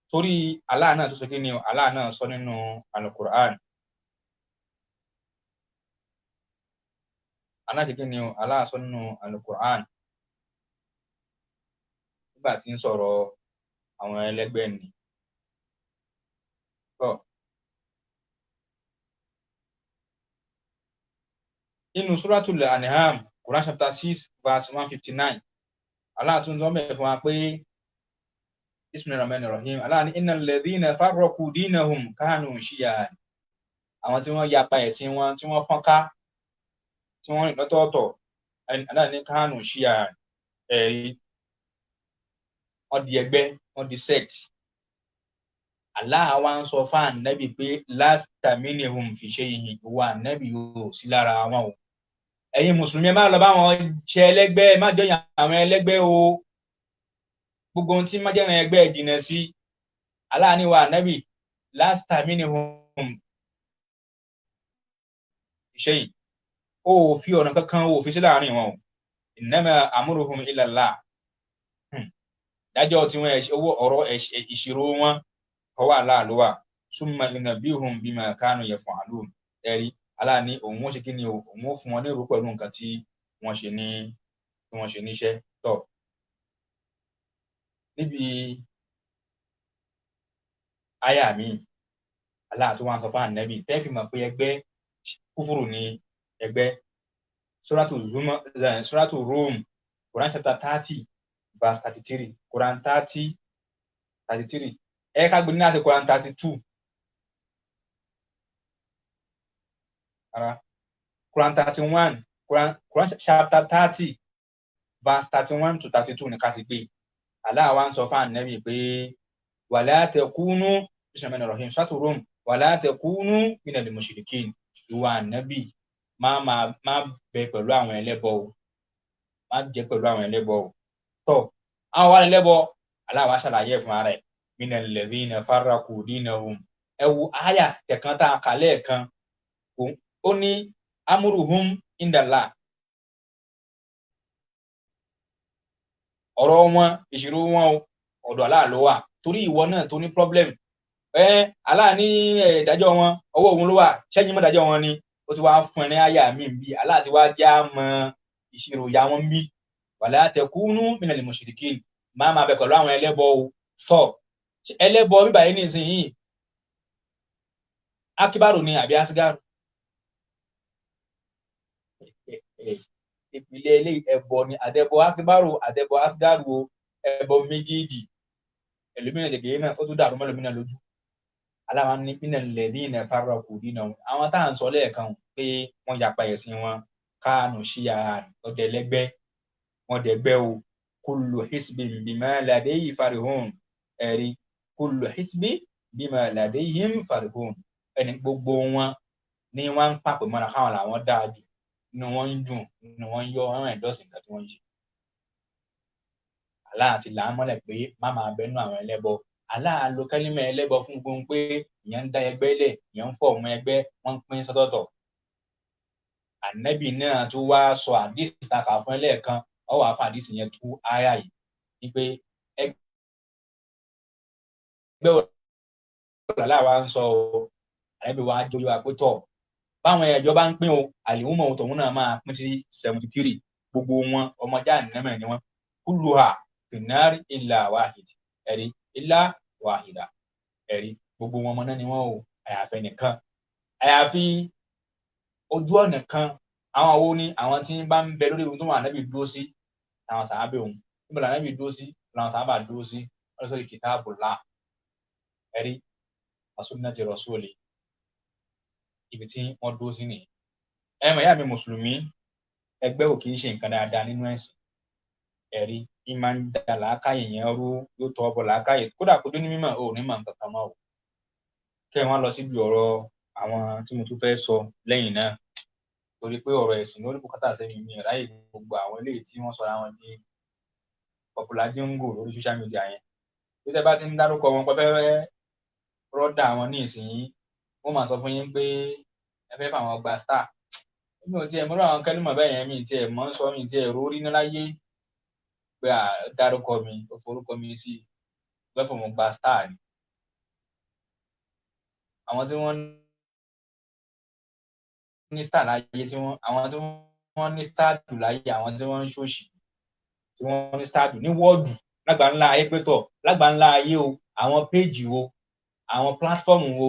Speaker 1: torí Allah náà tó sọ kí ni Allah náà sọ nínú Al-Qur'an aláṣẹ́kí ni Allah sọ nínú Al-Qur'an nígbà tí ń sọ̀rọ̀ àwọn ẹlẹ́gbẹ́ ni inú Suratul An'am Quran chapter 6 verse 159 Allah tún sọ mẹ́fẹ́ fún wa pé Bismillahirrahmanirrahim Allah ní innal ladhina farraqu dinahum kanu shiyan àwọn tí wọ́n yapa ẹ̀sìn wọn tí wọ́n fọ́nká tí wọ́n rìn lọ́tọ̀ọ̀tọ̀ Allah ní kanu shiyan ẹ̀rí wọ́n di ẹgbẹ́ wọ́n di sect Allah wá ń sọ fún Ànábì pé lasta minhum fi shay'in ìwà Ànábì yóò sí lára wọn o ẹ̀yin mùsùlùmí ẹ má lọ bá wọn ṣe ẹlẹ́gbẹ́ ẹ má jọyàn àwọn ẹlẹ́gbẹ́ o gbogbo ohun tí má jẹ́ràn ẹgbẹ́ ìdìnà sí Allah ní wa Nabi lasta minhum shay ó fi ọ̀nà kankan ó fi sí láàrin wọn o innama amruhum ila Allah dájọ́ tí wọ́n owó ọ̀rọ̀ ìṣirò wọn ọwọ́ Allah ló wà summa yunabbihum bima kanu yaf'alun ẹ̀rí Allah ní òun ó ṣe kí ni o òun ó fún wọn ní ìró pẹ̀lú nǹkan tí wọ́n ṣe níṣẹ́ tọ̀ níbi àyà mi Allah tó wá ń sọ fún Ànábì tẹ́ fi mọ̀ pé ẹgbẹ́ kúfùrù ní ẹgbẹ́ Suratu Rum Quran chapter 30 verse 33 Quran 30:33 ẹ ká gbé ní láti Quran 32 Quran 31 Quran chapter 30 verse 31 to 32 ní ká ti gbé Allah wá ń sọ fún Ànábì pé wala takunu bismillahir rahim Suratu Rum wala takunu minal mushrikin ìwà Ànábì má bẹ pẹ̀lú àwọn ẹlẹ́bọ o má jẹ́ pẹ̀lú àwọn ẹlẹ́bọ o tọ́ àwọn wà ẹlẹ́bọ Allah wá ṣàlàyé fún ara ẹ̀ minal ladhina farraqu dinahum ẹ wo àyà tẹ̀kan tá a kà lẹ́ẹ̀kan ó ní amruhum indallah ọ̀rọ̀ wọn ìṣirò wọn ọ̀dọ̀ Allah ló wà torí ìwọ náà tó ní problem Allah ní ìdájọ́ wọn ọwọ́ òun ló wà ṣẹ́yìn mọ́ ìdájọ́ wọn ni ó ti wá fún ẹ ní àyà mi bí Allah ti wá já mọ́ ìṣirò ya wọn bí wala takunu minal mushrikin máa bẹ pẹ̀lú àwọn ẹlẹ́bọ o sọ ẹlẹ́bọ bíbá yìí nísìnyí akibaru ni àbí asigaru ìpìlẹ̀ ilé ẹbọ ni àtẹbọ akibaru àtẹbọ asigaru o ẹbọ méjèèjì ẹlòmíràn jẹgẹyẹ náà ó tún dàrú mẹlòmíràn lójú aláwa ní minal ladhina farraqu dinahum àwọn tá à ń sọ lẹ́ẹ̀kan pé wọ́n yapa ẹ̀sìn wọn káànù ṣíya ọ̀dẹ̀lẹ́gbẹ́ wọn dẹ̀gbẹ́ o kullu hisbin bima ladayhi farihun ẹ̀rí kullu hisbin bima ladayhim farihun ẹni gbogbo wọn ní wọ́n ń pàpè mọ́ra káwọn làwọn dáa jù inú wọn ń dùn inú wọn ń yọ ọ̀ràn ẹ̀dọ́sìn nǹkan tí wọ́n ń ṣe Allah àti làámọ́lẹ̀ pé má máa bẹnu àwọn ẹlẹ́bọ Allah lo kẹ́límẹ̀ ẹlẹ́bọ fún gbogbo pé ìyẹn ń dá ẹgbẹ́ lẹ̀ ìyẹn ń fọ̀ ọmọ ẹgbẹ́ wọ́n ń pín sọ́tọ̀ọ̀tọ̀ Ànábì náà tún wá sọ àdìsí takà fún ẹlẹ́ẹ̀kan ọwọ́ àfa àdìsí yẹn tú áyà yìí ní pé ẹgbẹ́ òlàlá wa ń sọ Ànábì wa jóyè wa pé tọ̀ báwọn ẹjọ́ bá ń pín o àlìhùmọ̀ tòun náà máa pín sí 73 gbogbo wọn ọmọdé ànínámẹ̀ ni wọn kulluha finnari illa wahid ẹ̀rí illa wahida ẹ̀rí gbogbo wọn ọmọ náà ni wọn o àyàfẹ́ nìkan àyàfi ojú ọ̀nà kan àwọn wo ni àwọn tí bá ń bẹ lórí ohun tó wà Ànábì dúró sí àwọn sàábẹ̀ òun níbo la Ànábì dúró sí làwọn sàábà dúró sí wọ́n sọ kitabullah ẹ̀rí sunnati rasuli ibi tí wọ́n dúró sí nìyí ẹ̀mọ̀ ìyá mi mùsùlùmí ẹgbẹ́ ò kì í ṣe nǹkan dáadáa nínú ẹ̀sìn ẹ̀rí ìmọ̀ ń da làákàyè yẹn rú yóò tọ́ ọbọ̀ làákàyè kódà kó dé ní mímọ̀ ò ní mọ̀ nǹkan kan mọ́ o kẹ́ wọ́n lọ síbi ọ̀rọ̀ àwọn tí mo tún fẹ́ sọ lẹ́yìn náà torí pé ọ̀rọ̀ ẹ̀sìn lórí bùkátà sẹ́yìn mi ráyè gbogbo àwọn eléyìí tí wọ́n sọra wọn di popular jingle lórí social media yẹn bí tẹ́ bá ti ń dárúkọ wọn pẹ́pẹ́ rọ́dà wọn ní ìsinyìí wọ́n máa sọ fún yín pé ẹ fẹ́ fà wọn gba star mi ò tiẹ̀ mọ́rọ̀ àwọn kẹ́límọ̀ bẹ́ẹ̀ yẹn mi tiẹ̀ mọ́ sọ mi tiẹ̀ rórí ní láyé pé dárúkọ mi ó forúkọ mi sí fẹ́ fà wọn gba star ni àwọn tí wọ́n ní star láyé àwọn tí wọ́n ní star dù láyé àwọn tí wọ́n ń ṣòṣì tí wọ́n ní star dù ní wọ́ọ̀dù lágbàńlá ayé pẹ́tọ̀ lágbàńlá ayé o àwọn péèjì wo àwọn pílátífọ́ọ̀mù wo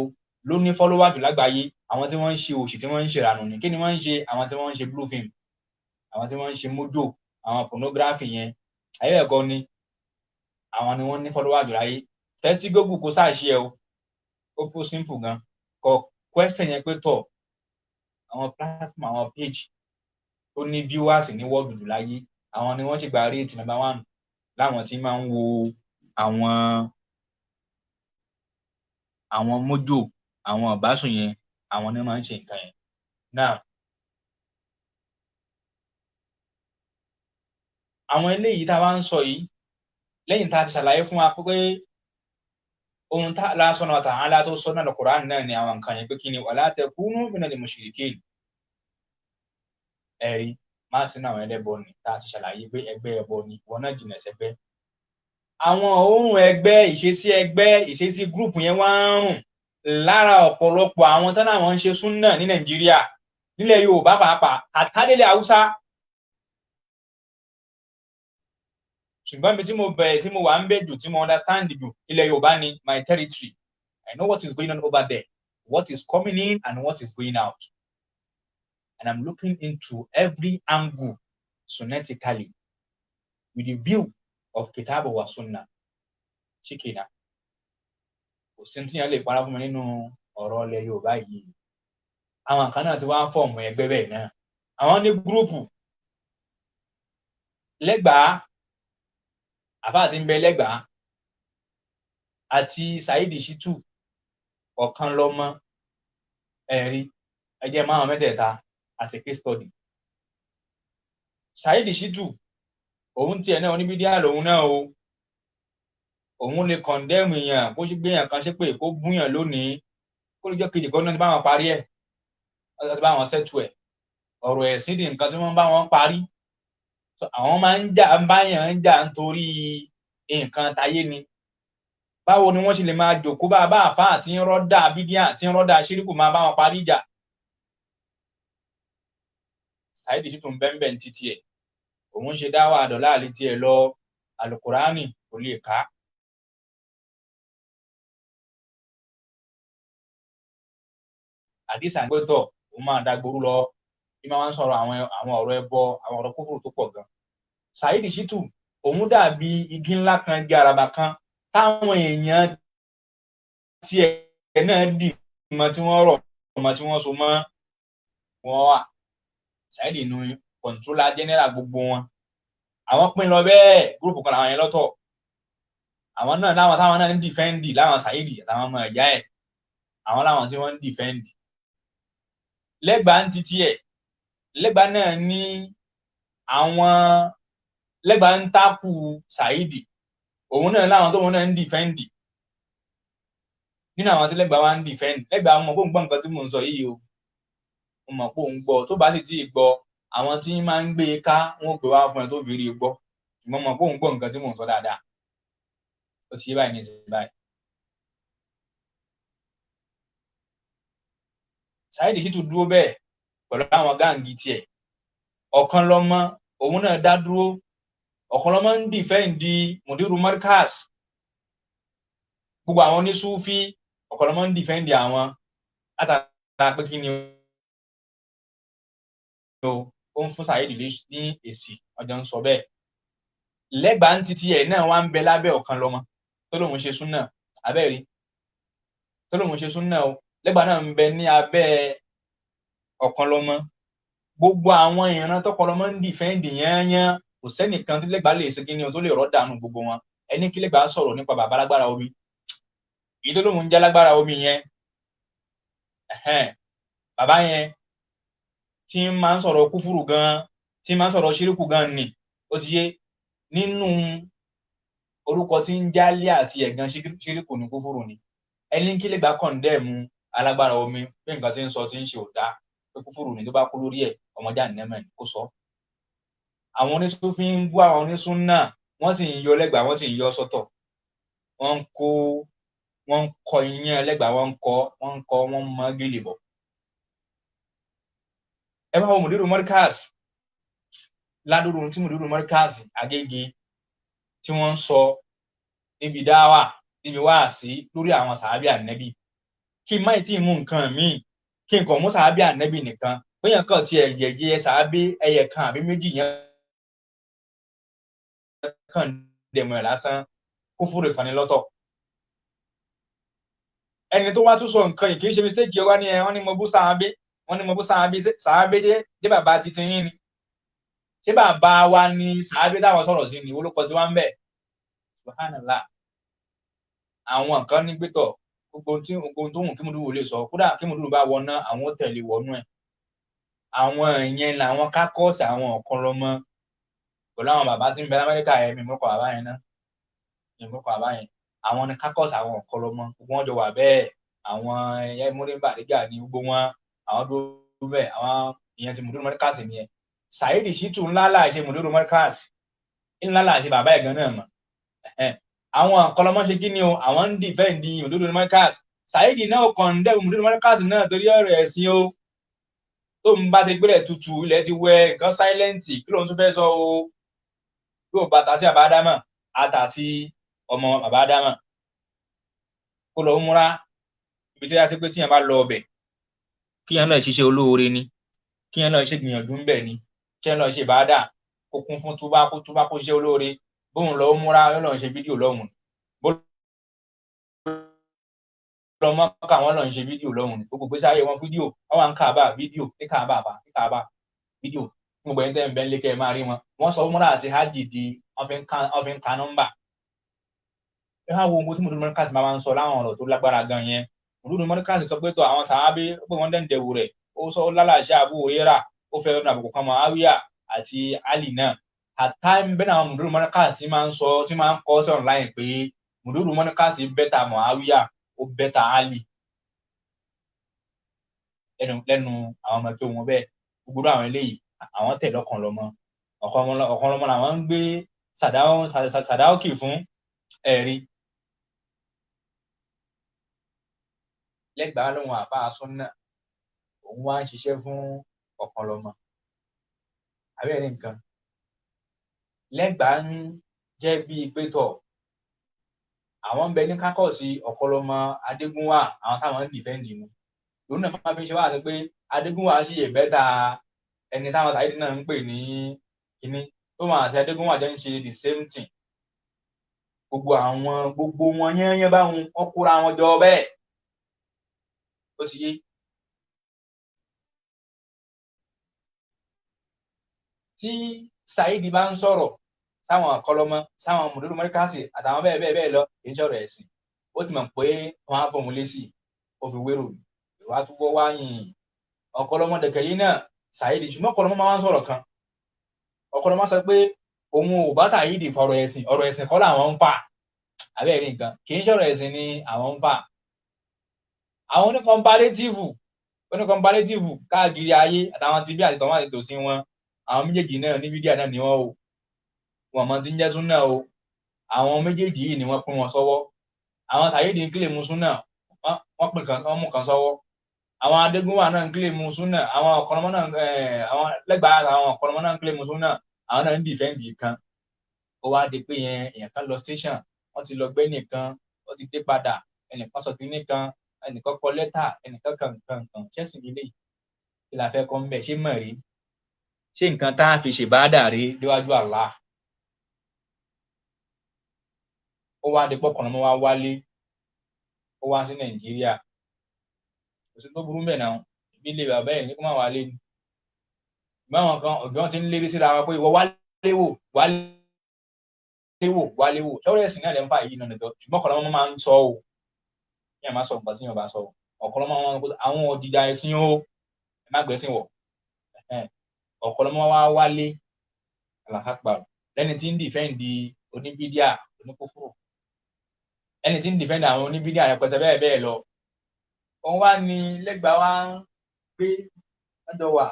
Speaker 1: ló ní fọ́lọ́wà jù lágbàáyé àwọn tí wọ́n ń ṣe òṣì tí wọ́n ń ṣe ìrànù ní kí ni wọ́n ń ṣe àwọn tí wọ́n ń ṣe blue film àwọn tí wọ́n ń ṣe mojo àwọn pornography yẹn ayé ẹ̀kọ́ ni àwọn ni wọ́n ní fọ́lọ́wà jù láyé tẹ́sí Google kó sáàṣì ẹ o ó pọ̀ simple gan kọ question yẹn pé tọ̀ àwọn platform àwọn page tó ní viewers ní world jù láyé àwọn ni wọ́n sì gba rate number 1 láwọn tí máa ń wo àwọn mojo àwọn ọ̀básùn yẹn àwọn ni máa ń ṣe nǹkan yẹn náà àwọn eléyìí tá a bá ń sọ yìí lẹ́yìn tá a ti ṣàlàyé fún wa pé ohun tá Allah subhanahu wa ta'ala tó sọ nínú Qur'an náà ni àwọn nǹkan yẹn pé kí ni wala takunu minal mushrikin ẹ̀rí má sí náà àwọn ẹlẹ́bọ ni tá a ti ṣàlàyé pé ẹgbẹ́ ẹbọ ni wọn náà jìnà sẹ́gbẹ́ àwọn ohun ẹgbẹ́ ìṣesí gúrùpù yẹn wá ń rùn lára ọ̀pọ̀lọpọ̀ àwọn tán àwọn ń ṣe súnnà ní Nàìjíríà nílẹ̀ Yorùbá pàápàá àtàlélẹ̀ Haúsá ṣùgbọ́n mi tí mo bẹ̀rẹ̀ tí mo wà ń bẹ̀ jù tí mo understand jù ilẹ̀ Yorùbá ni my territory. I know what is going on over there, what is coming in and what is going out, and I'm looking into every angle sunnatically with the view of Kitabu wa Sunnah. Chikina kò sí tí yẹn lè para fún mi nínú ọ̀rọ̀ ilẹ̀ Yorùbá yìí. Àwọn kan náà ti wá fọ́ọ̀mù ẹgbẹ́ bẹ́ẹ̀ náà. Àwọn ní gúrúùpù Lẹ́gbàá àfáà tí ń bẹ Lẹ́gbàá àti Saidi Shittu ọ̀kan lọ́mọ ẹ̀rí ẹjẹ́ máa mẹ́tẹ̀ẹ̀ta as a case study. Saidi Shittu òun tiẹ̀ náà oníbídíà lòun náà o, òun lè condemn èèyàn bó ṣe gbé èèyàn kan ṣépè kó búyàn lónìí kó lè jọ́ kejì kan náà ti bá wọn parí ẹ̀ ti bá wọn settle ẹ̀ ọ̀rọ̀ ẹ̀sìn di nǹkan tí wọ́n bá wọn parí. Àwọn máa ń jà ń báyàn ń jà nítorí nǹkan táyé ni. Báwo ni wọ́n ṣe lè máa jòkó bá àfáà tí ń rọ́dà bídíà tí ń rọ́dà ṣíríkù máa bá wọn parí ìjà. Saidi Shittu ń bẹ́ẹ̀ ń títí ẹ̀ òun ń ṣe dáwà àdọ̀lá àlétí ẹ̀ lọ Al-Qur'ani kò lè ká. Àdìsá ń gbọ́tọ̀ òun máa dàgbòrú lọ bí máa ń sọ̀rọ̀ àwọn ọ̀rọ̀ ẹbọ àwọn ọ̀rọ̀ kúfùrù tó pọ̀ gan. Saidi Shittu òun dàbí igi ńlá kan igi àràbà kan táwọn èèyàn tiẹ̀ náà dì mọ́ tí wọ́n rọ̀ mọ́ tí wọ́n so mọ́ wọn wà. Saidi nu controller general gbogbo wọn. Àwọn pín lọ bẹ́ẹ̀ gúrùpù kan làwọn yẹn lọ́tọ̀. Àwọn náà láwọn táwọn náà ń dìfẹ́ǹdì láwọn Saidi àtàwọn ọmọ ìyá ẹ̀ àwọn láwọn tí wọ́n ń dìfẹ́ǹdì. Lẹ́gbàá ń títí ẹ̀ Lẹ́gbàá náà ní àwọn Lẹ́gbàá ń tákù Saidi òun náà láwọn tó wọn náà ń dìfẹ́ǹdì. Nínú àwọn tí Lẹ́gbàá wá ń dìfẹ́ǹdì Lẹ́gbàá mọ̀ pé òun gbọ́ nǹkan tí mò ń sọ yìí o, mo mọ̀ pé òun gbọ́ tó bá sì tí ì gbọ́ àwọn tí máa ń gbé e ká wọn ò gbé wá fún ẹ tó fi rí i gbọ́ ṣùgbọ́n mọ̀ pé òun gbọ́ nǹkan tí mò ń sọ dáadáa. Ó ti yé báyìí ní ìsìn báyìí. Saidi Shittu dúró bẹ́ẹ̀ pẹ̀lú àwọn gáàngì tiẹ̀ ọ̀kan lọ́mọ òun náà dá dúró ọ̀kan lọ́mọ ń dìfẹ́ǹdì Mudiru Markaz gbogbo àwọn onísúfí ọ̀kan lọ́mọ ń dìfẹ́ǹdì àwọn látara pé kí ni ó ń fún Saidi ní èsì ọjọ́ ń sọ bẹ́ẹ̀. Lẹ́gbàá ń títí ẹ̀ náà wá ń bẹ lábẹ́ ọ̀kan lọ́mọ tó lóun ṣe súnà abẹ́rí tó lóun ṣe súnà o. Lẹ́gbàá náà ń bẹ ní abẹ́ ọ̀kan lọ́mọ. Gbogbo àwọn ìran tọ́kan lọ́mọ ń dìfẹ́ǹdì yányán kò sẹ́nìkan tí Lẹ́gbàá lè ṣe kí ni o tó lè rọ́ dànù gbogbo wọn. Ẹni kí Lẹ́gbàá sọ̀rọ̀ nípa bàbá lágbára omi èyí tó lóun ń já lágbára omi yẹn bàbá yẹn tí máa ń sọ̀rọ̀ kúfúrù gan tí máa ń sọ̀rọ̀ ṣíríkù gan ni ó ti yé nínú orúkọ tí ń jálé àti ẹ̀gán ṣíríkù ní kúfúrù ni. Ẹni kí Lẹ́gbàá kọ̀ǹdẹ́ẹ̀mù alágbára omi pé nǹkan tí ń sọ tí ń ṣe ò dáa pé kúfúrù ní tó bá kú lórí ẹ̀ ọmọdé ànẹ́mẹ̀ kó sọ. Àwọn onísúfí ń bú àwọn onísúnnà wọ́n sì ń yọ Lẹ́gbàá wọ́n sì ń yọ sọ́tọ̀ wọ́n ń kọ iyán Lẹ́gbàá wọ́n mọ́ gèlè bọ̀. Ẹ bá wo Mudiru Markaz ládùúrú tí Mudiru Markaz Agége tí wọ́n ń sọ níbi dáwà níbi wáàsí lórí àwọn sàábì ànẹ́bì kí n má tí ì mú nǹkan míì kí n kàn mú sàábì ànẹ́bì nìkan bóyá nǹkan tí ẹ̀yẹ sàábì ẹyẹ kan àbí méjì yẹn kàn dẹ̀mọ̀ ẹ̀ lásán kúfúrù ìfanilọ́tọ̀. Ẹni tó wá tún sọ nǹkan yìí kì í ṣe mistake wá ní ẹ wọ́n ní mo bú sàábì sàábì dé bàbá titi yín ni ṣé bàbá wa ní sàábì táwọn sọ̀rọ̀ sí ni olùkọ́ tí wọ́n ń bẹ̀. Subhanallah. Àwọn kan ní gbẹ́tọ̀ gbogbo tó wù kí Mudiru lè sọ kódà kí Mudiru bá wọná àwọn tẹ̀lé wọnú ẹ̀. Àwọn ìyẹn làwọn kákọ́ọ̀sì àwọn ọ̀kan lọ́mọ pẹ̀lú àwọn bàbá tí ń bẹ l'Amẹ́ríkà ẹ̀ mímúkọ̀ bàbá yẹn náà mímúkọ̀ bàbá yẹn. àwọn ní kákọ́sì àwọn ọ̀kọ́lọ́mọ gbogbo wọn jọ wà bẹ́ẹ̀ àwọn ẹ̀yà múrẹ́bà nígbà ní gbogbo wọn àwọn dúró bẹ́ẹ̀ àwọn ìyẹn ti mùdúrú mọ́ríkàsì nìyẹn Saheed Shittu ńlá láàṣẹ mùdúrú mọ́ríkàsì ńlá láàṣẹ bàbá ẹ̀ gan náà mọ̀ àwọn ọ̀kọ́lọ́mọ ṣe kí ni o àwọn ń dìfẹ́ǹdì mùdúrú mọ́ríkàsì Saheed náà kàn ń dẹ́kun mùdúrú mọ́ríkàsì náà torí ọ̀rọ̀ ẹ̀sìn o tó ń bá ti gbélé tutù ilẹ̀ ti wẹ nǹkan sáílẹ́ǹtì kí lóun tún fẹ́ sọ o yóò bàtà sí bàbá Ádámà àtà sí ọmọ bàbá Ádámà kó lọ múra ibi tí a ti pé tíyẹn bá lọ ọbẹ̀ kíyẹn náà ṣiṣẹ́ olóore ni kíyẹn náà ṣe gbìyànjú ń bẹ̀ ni kíyẹn náà ṣe ìbádà kó kún fún túbá kó ṣiṣẹ́ olóore bóun lọ múra yóò lọ ṣe fídíò lọ́hùn bó lọ mọ́kà wọn lọ ṣe fídíò lọ́hùn gbogbo gbèsè ayé wọn fídíò wọn wà ń kàbà fídíò ní kàbà fídíò fún gbogbo ẹni tẹ́ ń bẹ́ ń lé kẹ́ ẹ máa rí wọn sọ múra àti hajj di wọn fi ń ka nọ́mbà ẹ wá wo ohun tí mùdúrú mọ́ríkàsì máa ń sọ láwọn ọ̀rọ̀ tó lágbára gan yẹn mùdúrú mọ́ríkàsì sọ pé tó àwọn sàábé pé wọ́n dẹ́ǹdẹ̀wò rẹ̀ ó sọ lálàṣẹ Abu Hurairah ó fẹ́ ọdún àbùkù kan Muawiya àti Ali náà àtàìm bẹ́ẹ̀ náà mùdúrú mọ́ríkàsì máa ń sọ tí máa ń kọ́ sí online pé mùdúrú mọ́ríkàsì bẹ́tà Muawiya ó bẹ́tà Ali lẹ́nu àwọn ọmọ tó wọn bẹ́ẹ̀ gbogbo àwọn eléyìí àwọn tẹ̀ lọ́kàn lọ́mọ ọ̀kan lọ́mọ làwọn ń gbé sàdáókì fún ẹ̀rí lẹ́gbàá lóhun àfáà súnnà òun wá ń ṣiṣẹ́ fún ọ̀kan lọ́mọ abẹ́rẹ́ nǹkan lẹ́gbàá ń jẹ́ bíi pétọ̀ àwọn ń bẹ ní kákọ́ọ̀sì ọ̀kọ́lọ́mọ Adégúnwà àwọn táwọn ń dìfẹ́ǹdì mu lòun náà máa fi ṣe wá àti pé Adégúnwà sì yè bẹ́tà ẹni táwọn Saheed náà ń pè ní kínní tó máa àti Adégúnwà jẹ́ ń ṣe the same thing gbogbo wọn yẹ́nyẹ́ báwọn wọ́n kóra wọn jọ bẹ́ẹ̀ ó ti yé tí Saheed bá ń sọ̀rọ̀ sáwọn ọ̀kọ́lọ́mọ sáwọn mùdúrú mọ́ríkàsì àtàwọn bẹ́ẹ̀ lọ kì í sọ̀rọ̀ ẹ̀sìn ó ti mọ̀ pé wọ́n á fọmù lésì ó fi wérò ìwà túbọ̀ wáyìn ọ̀kọ́lọ́mọ dẹ̀kẹ̀ yìí náà Saheed ṣùgbọ́n ọ̀kọ́lọ́mọ máa ń sọ̀rọ̀ kan ọ̀kọ́lọ́mọ sọ pé òun ò bá Saheed fọ̀rọ̀ ẹ̀sìn ọ̀rọ̀ ẹ̀sìn kọ́ làwọn ń fà abẹ́rẹ́ nǹkan kì í sọ̀rọ̀ ẹ̀sìn ni àwọn ń fà àwọn oníkọmparétìfù káàkiri ayé àtàwọn tibí àti tọ́wọ́n àti tòsí wọn àwọn méjèèjì náà ní fídíò náà ni wọ́n o wọn mọ tí ń jẹ́ súnà o àwọn méjèèjì yìí ni wọ́n pín wọn sọ́wọ́ àwọn Saheed ń kílè mu súnà wọ́n pín kan wọ́n mú kan sọ́wọ́ àwọn Adégúnwà náà ń kílè mu súnà àwọn ọ̀kọ́lọ́mọ náà àwọn lẹ́gbàá àwọn ọ̀kọ́lọ́mọ náà ń kílè mu súnà àwọn náà ń dìfẹ́ǹdì kan ó wá di pé èèyàn kan lọ station wọ́n ti lọ gbé nìkan ó ti dé padà ẹnìkan sọ kínní kan ẹnìkan kọ lẹ́tà ẹnìkan kan ṣẹ́sìn ilé tí la fẹ́ kọ́ ń bẹ̀ ṣé mọ̀ rí ṣé nǹkan tá a fi ṣèbáàdà rí déwájú Allah ó wá di pọ́kànnà mọ́ wá wálé ó wá sí Nàìjíríà kò sí tó burú bẹ́ẹ̀ náà ibi ilé bàbá ẹ̀ ní kó má wálé ni báwọn kan ọ̀gbọ́n ti ń lérí síra wọn pé ìwọ wálé wò ṣọ́rọ̀ ẹ̀sìn náà lẹ́ ń fà yìí náà nìtọ́ ṣùgbọ́n ọ̀kọ̀lọ́mọ máa ń sọ ọ́ ní àmà sọ nǹkan tí yóò bá sọ ọ̀kọ̀lọ́mọ àwọn òdìjà ẹ̀sìn ó ẹ má gbẹ̀sìn wọ̀ ọ̀kọ̀lọ́mọ wá wálé àlàkápà lẹ́ni tí ń dìfẹ́ǹdì oníbídíà oníkófòrò ẹni tí ń dìfẹ́ǹdì àwọn oníbídíà rẹpẹtẹ bẹ́ẹ̀ lọ òun wá ní lẹ́gbàá wá ń gbé lọ́dọ̀ wà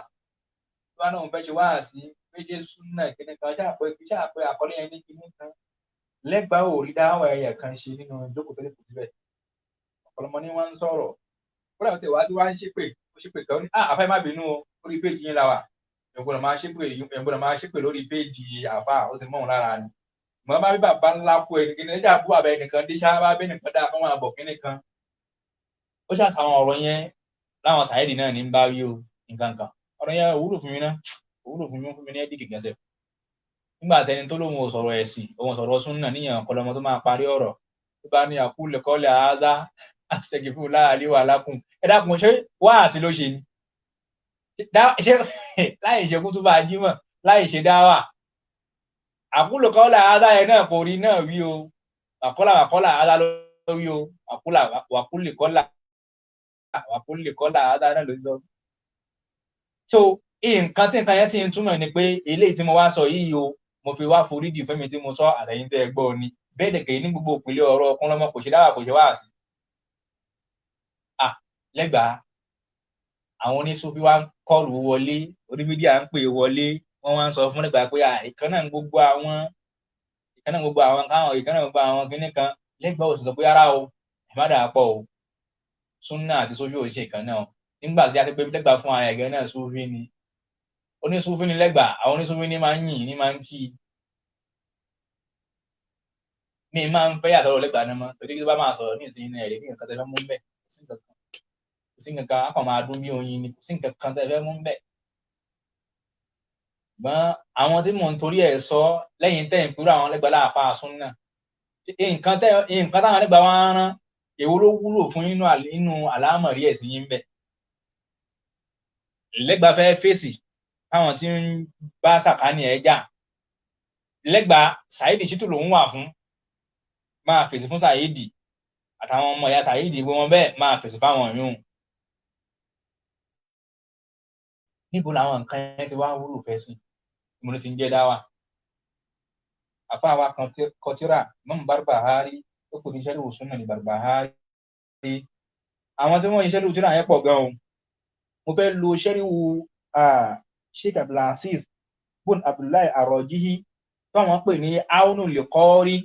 Speaker 1: wá náà fẹ́ ṣe wá sí pé Jésù náà kíní kan ṣáàpẹ àkọlé yẹn ní kíní kan lẹ́gbàá ò rí dáhùn ẹ̀yẹ kan ṣe nínú ìjókòó tó lè kù síbẹ̀ ọ̀pọ̀lọpọ̀ ni wọ́n ń sọ̀rọ̀ kódà tó wá tí wá ń ṣépè kan ní àfẹ́ má bínú o lórí péjì yín la wà ẹ̀gbọ́n máa ṣépè lórí péjì àfà ó ti mọ̀ ọ́n lára ni mọ̀ bá bí bàbá ńlá kú ẹnìkan ẹjà bú bàbá ẹnìkan dé ṣáá bá bẹ́ nìkan dáa kán máa bọ̀ kíní kan ó ṣàṣàwọn ọ̀rọ̀ yẹn láwọn Saheed náà ní ń bá wí o nǹkan kan ọ̀rọ̀ yẹn òwúrò fún mi náà òwúrò fún mi ní ẹ́díkì gẹ̀ẹ́sẹ̀ nígbà tẹni tó lóun ò sọ̀rọ̀ ẹ̀sìn òun sọ̀rọ̀ súnnà níyàn ọ̀kọ́lọmọ tó máa parí ọ̀rọ̀ tó bá ní àkúlẹ̀ kọ́lẹ̀ àádá àṣẹ̀gì fún láàrin wà lákùn ẹ dákun ṣé wáàsí ló ṣe ni ṣé láì ṣe kú tó bá jímọ̀ láì ṣe dáwà àkúlẹ̀ kọ́lẹ̀ àádá yẹn náà kò rí náà wí o àkọ́là àádá ló wí o wàkúlẹ̀ kọ́là àádá náà ló sọ so nǹkan tí nǹkan yẹn sì ń túmọ̀ ni pé eléyìí tí mo wá sọ yìí o mo fi wá foríjì fẹ́mi tí mo sọ àtẹ̀yìn tẹ́ ẹ gbọ́ ni bẹ́ẹ̀ dẹ̀gẹ̀ ní gbogbo òpìlẹ̀ ọ̀rọ̀ ọkùnrin lọ́mọ kò ṣe dáwà kò ṣe wá sí lẹ́gbàá àwọn oníṣòfin wa ń kọlù wọlé onímídíà ń pè wọlé wọ́n wá ń sọ fún lẹ́gbàá pé ìkan náà gbogbo àwọn káwọn ìkan náà gbogbo àwọn kinní kan lẹ́gbàá ò sì sọ pé ara o má dàá pọ̀ o súnà àti sófin ò ṣe ìkan náà nígbà tí a ti pé lẹ́gbàá fún ara ẹ̀gẹ́ náà sófin ni oníṣòfin ni lẹ́gbàá àwọn oníṣòfin ní máa ń yìn ní máa ń kí mi máa ń fẹ́ yàtọ̀ lẹ́gbàá náà mọ́ torí kí ló bá máa sọ̀rọ̀ ní ìsinyìí náà èrè kí nǹkan tẹ́lẹ̀ mú bẹ́ẹ̀ kò sí nǹkan kan á kàn máa dún bí oyin ni kò sí nǹkan kan tẹ́lẹ̀ mú bẹ́ẹ̀ ṣùgbọ́n àwọn tí mò ń torí ẹ̀ sọ lẹ́yìn tẹ́ ìpínlẹ̀ àwọn lẹ́gbàá láàfà súnà nǹkan táwọn lẹ́gbàá wá ń rán èwo ló wúlò fún nínú àlámọ̀rí ẹ̀ tí yín bẹ̀ lẹ́gbàá fẹ́ fèsì táwọn tí ń bá sàkání ẹ̀ jà lẹ́gbàá Saidi Shittu lòún wà fún máa fèsì fún Saidi àtàwọn ọmọ ìyá Saidi gbé wọn bẹ́ẹ̀ máa fèsì fáwọn yòówù níbo làwọn nǹkan yẹn ti wá wúlò fẹ́ sí mo ní ti ń jẹ́ dáwà àfáàwá kan kọtíra Imam Barbahari ó kò ní iṣẹ́ lòwò súnmọ́ ní Barbahari àwọn tí wọ́n iṣẹ́ lòwò tíra yẹn pọ̀ gan o mo fẹ́ lo iṣẹ́ lòwò Sheikh Abdulaziz bun Abdullahi Arọjíhí táwọn pè ní Aunul Qari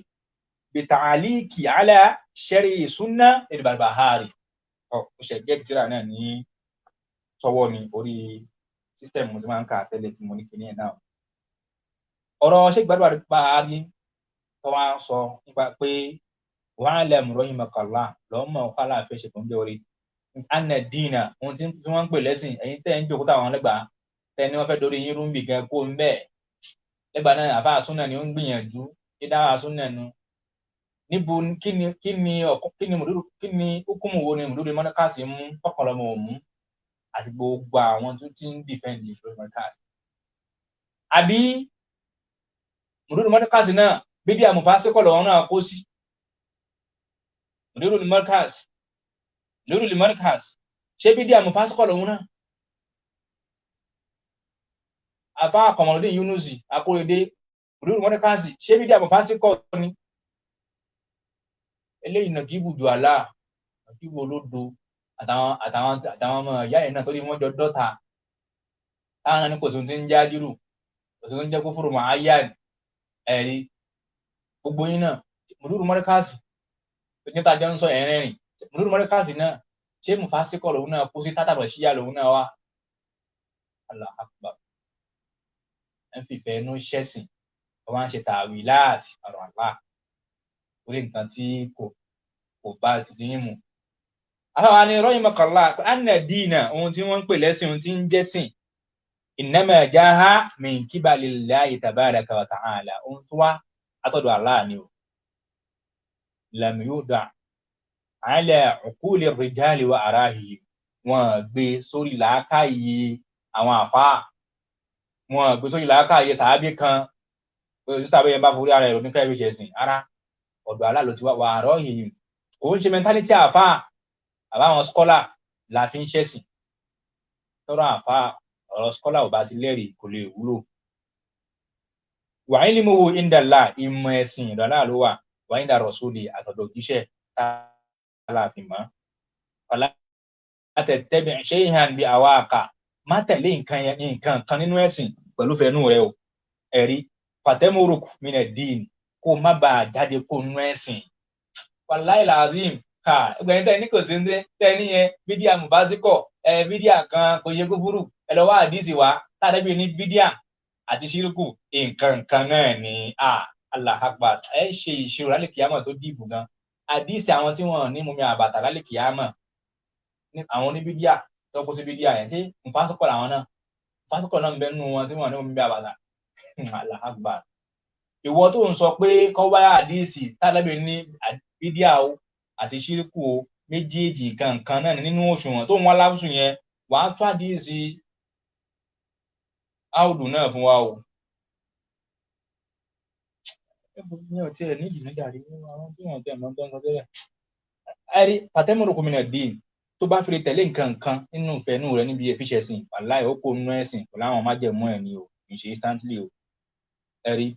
Speaker 1: bita'aliki ala shar'i sunnah ní Barbahari ó ṣe gẹ́gẹ́ tíra náà ní sọ́wọ́ ní orí sísítẹ̀mù tí máa ń kà tẹ́lẹ̀ tí mo ní kíní ẹ̀ náà ọ̀rọ̀ Sheikh Barbahari tó wá ń sọ nípa pé wa'lam rahimakallah lọ́mọ ọ̀kálà fẹ́ ṣe fún bí orí anna dina ohun tí wọ́n ń pè lẹ́sìn ẹ̀yin tẹ́ ń jókòó táwọn lẹ́gbàá tẹ́ ni wọ́n fẹ́ dorí yín rúmbì gan kó ń bẹ́ẹ̀ lẹ́gbàá náà àfa súnà ni ó ń gbìyànjú kí dáwà súnà nu níbo kí ni hukumu wo ni mùdúrú mọ́nàkàsí mú tọkànlọ́mọ òmú àti gbogbo àwọn tó ti ń dìfẹ́ǹdì mọ́nàkàsí àbí mùdúrú mọ́nàkàsí náà bídí àmùfásíkọ̀ lọ́wọ́ náà kó sí mùdúrú mọ́nàkàsí ṣé bídí àmùfásíkọ̀ lọ́wọ́ náà àfa Kọmọlúdín Yúnúsì Akóredé mùdúrú mọ́nàkàsí ṣé bídí àmùfásíkọ̀ ni eléyìí nà kíbù jù àlá kíbù olódo àtàwọn ọmọ ìyá yẹn náà torí wọ́n jọ dọ́ta táwọn náà ní kò sí ti ń já jírù kò sí ti ń jẹ́ kúfúrú màá yá ẹ̀rí gbogbo yín náà mùdúrú mọ́nàkàsí níta jẹ́ ń sọ ẹ̀rẹ́rìn mùdúrú mọ́nàkàsí náà ṣé mùfásíkọ̀ lòun náà kó sí tátàbọ̀ síyá lòun náà wá Allahu Akbar ẹ̀ ń fìfẹ́ inú ṣẹ̀sìn wọ́n máa ń ṣe tààwí láàtì ọ̀rọ̀ àlá orí nǹkan tí kò bá títí yín mu. àfàwọn ni rahimakallah anna dina ohun tí wọ́n ń pè lẹ́sìn ohun tí ń jẹ́sìn innama jaha min qibalillahi tabaraka wa ta'ala ohun tó wá látọ̀dọ̀ Allah ni o lam yuda ala uquli rijali wa arahi wọ́n gbé sórí làákàyè àwọn àfáà wọ́n gbé sórí làákàyè sàábì kan pé sàábì yẹn bá forí ara ẹ̀rọ ní fẹ́ẹ́ fi ṣẹ̀sìn ara ọ̀dọ̀ Allah ló ti wá àárọ̀ yìí kò ń ṣe mentality àfà àbáwọn scholar la fi ń ṣẹ̀sìn tọ́rọ àfà ọ̀rọ̀ scholar ò bá ti lẹ́rìí kò lè wúlò wa ilmuhu indallah ìmọ̀ ẹ̀sìn ìdọ̀lá ló wà wa inda rasuli àtọ̀dọ̀ òjíṣẹ́ láàfin mọ́ ọ̀la tattabi' shay'an bi awaka má tẹ̀lé nǹkan kan nínú ẹ̀sìn pẹ̀lú fẹ́nu rẹ o ẹ̀rí fatamuruk minad-din kó má bàa jáde kó nú ẹ̀sìn wàláì làzim ẹgbẹ̀rin tẹ́ ní kò sí tẹ́ ní yẹn bídíà mùbásíkọ̀ bídíà kan kò yẹ kúfúrú ẹ lọ wá àdìsí wa tàbí ní bídíà àti ṣírùkù nǹkan náà ni Allahu Akbar ẹ ṣe ìṣirò lálẹ́ kìámọ̀ tó dìbò gan àdìsí àwọn tí wọ́n ní mumi àbàtà lálẹ́ kìámọ̀ àwọn oníbídíà tó kó sí bídíà yẹn ṣé mùfásíkọ̀ làwọn náà mùfásíkọ̀ náà ń bẹ nínú wọn tí wọ́n ní mumi àbàtà Allahu Akbar ìwọ tó ń sọ pé kọ́ wá àdìsí tàbí ní bídíà o àti ṣírìkù o méjèèjì kankan náà nínú òṣùwọ̀n tó ń wá láwùsù yẹn wàá tún àdìsí áùdù náà fún wa o. mi ò tiẹ̀ nídìí nígbà rí àwọn tí wọ́n ti ẹ̀mọ́ tó ń sọ tẹ́lẹ̀. ẹ̀rí pàtẹ́mọ̀rùkù mi nà dín tó bá fi lè tẹ̀lé nǹkan kan nínú ìfẹ́ inú rẹ níbi efficiency wàláì ó kó nínú ẹ̀sìn pẹ̀lú àwọn májẹ̀mú ẹ̀ ni o kì í ṣe instantly o. ẹ̀rí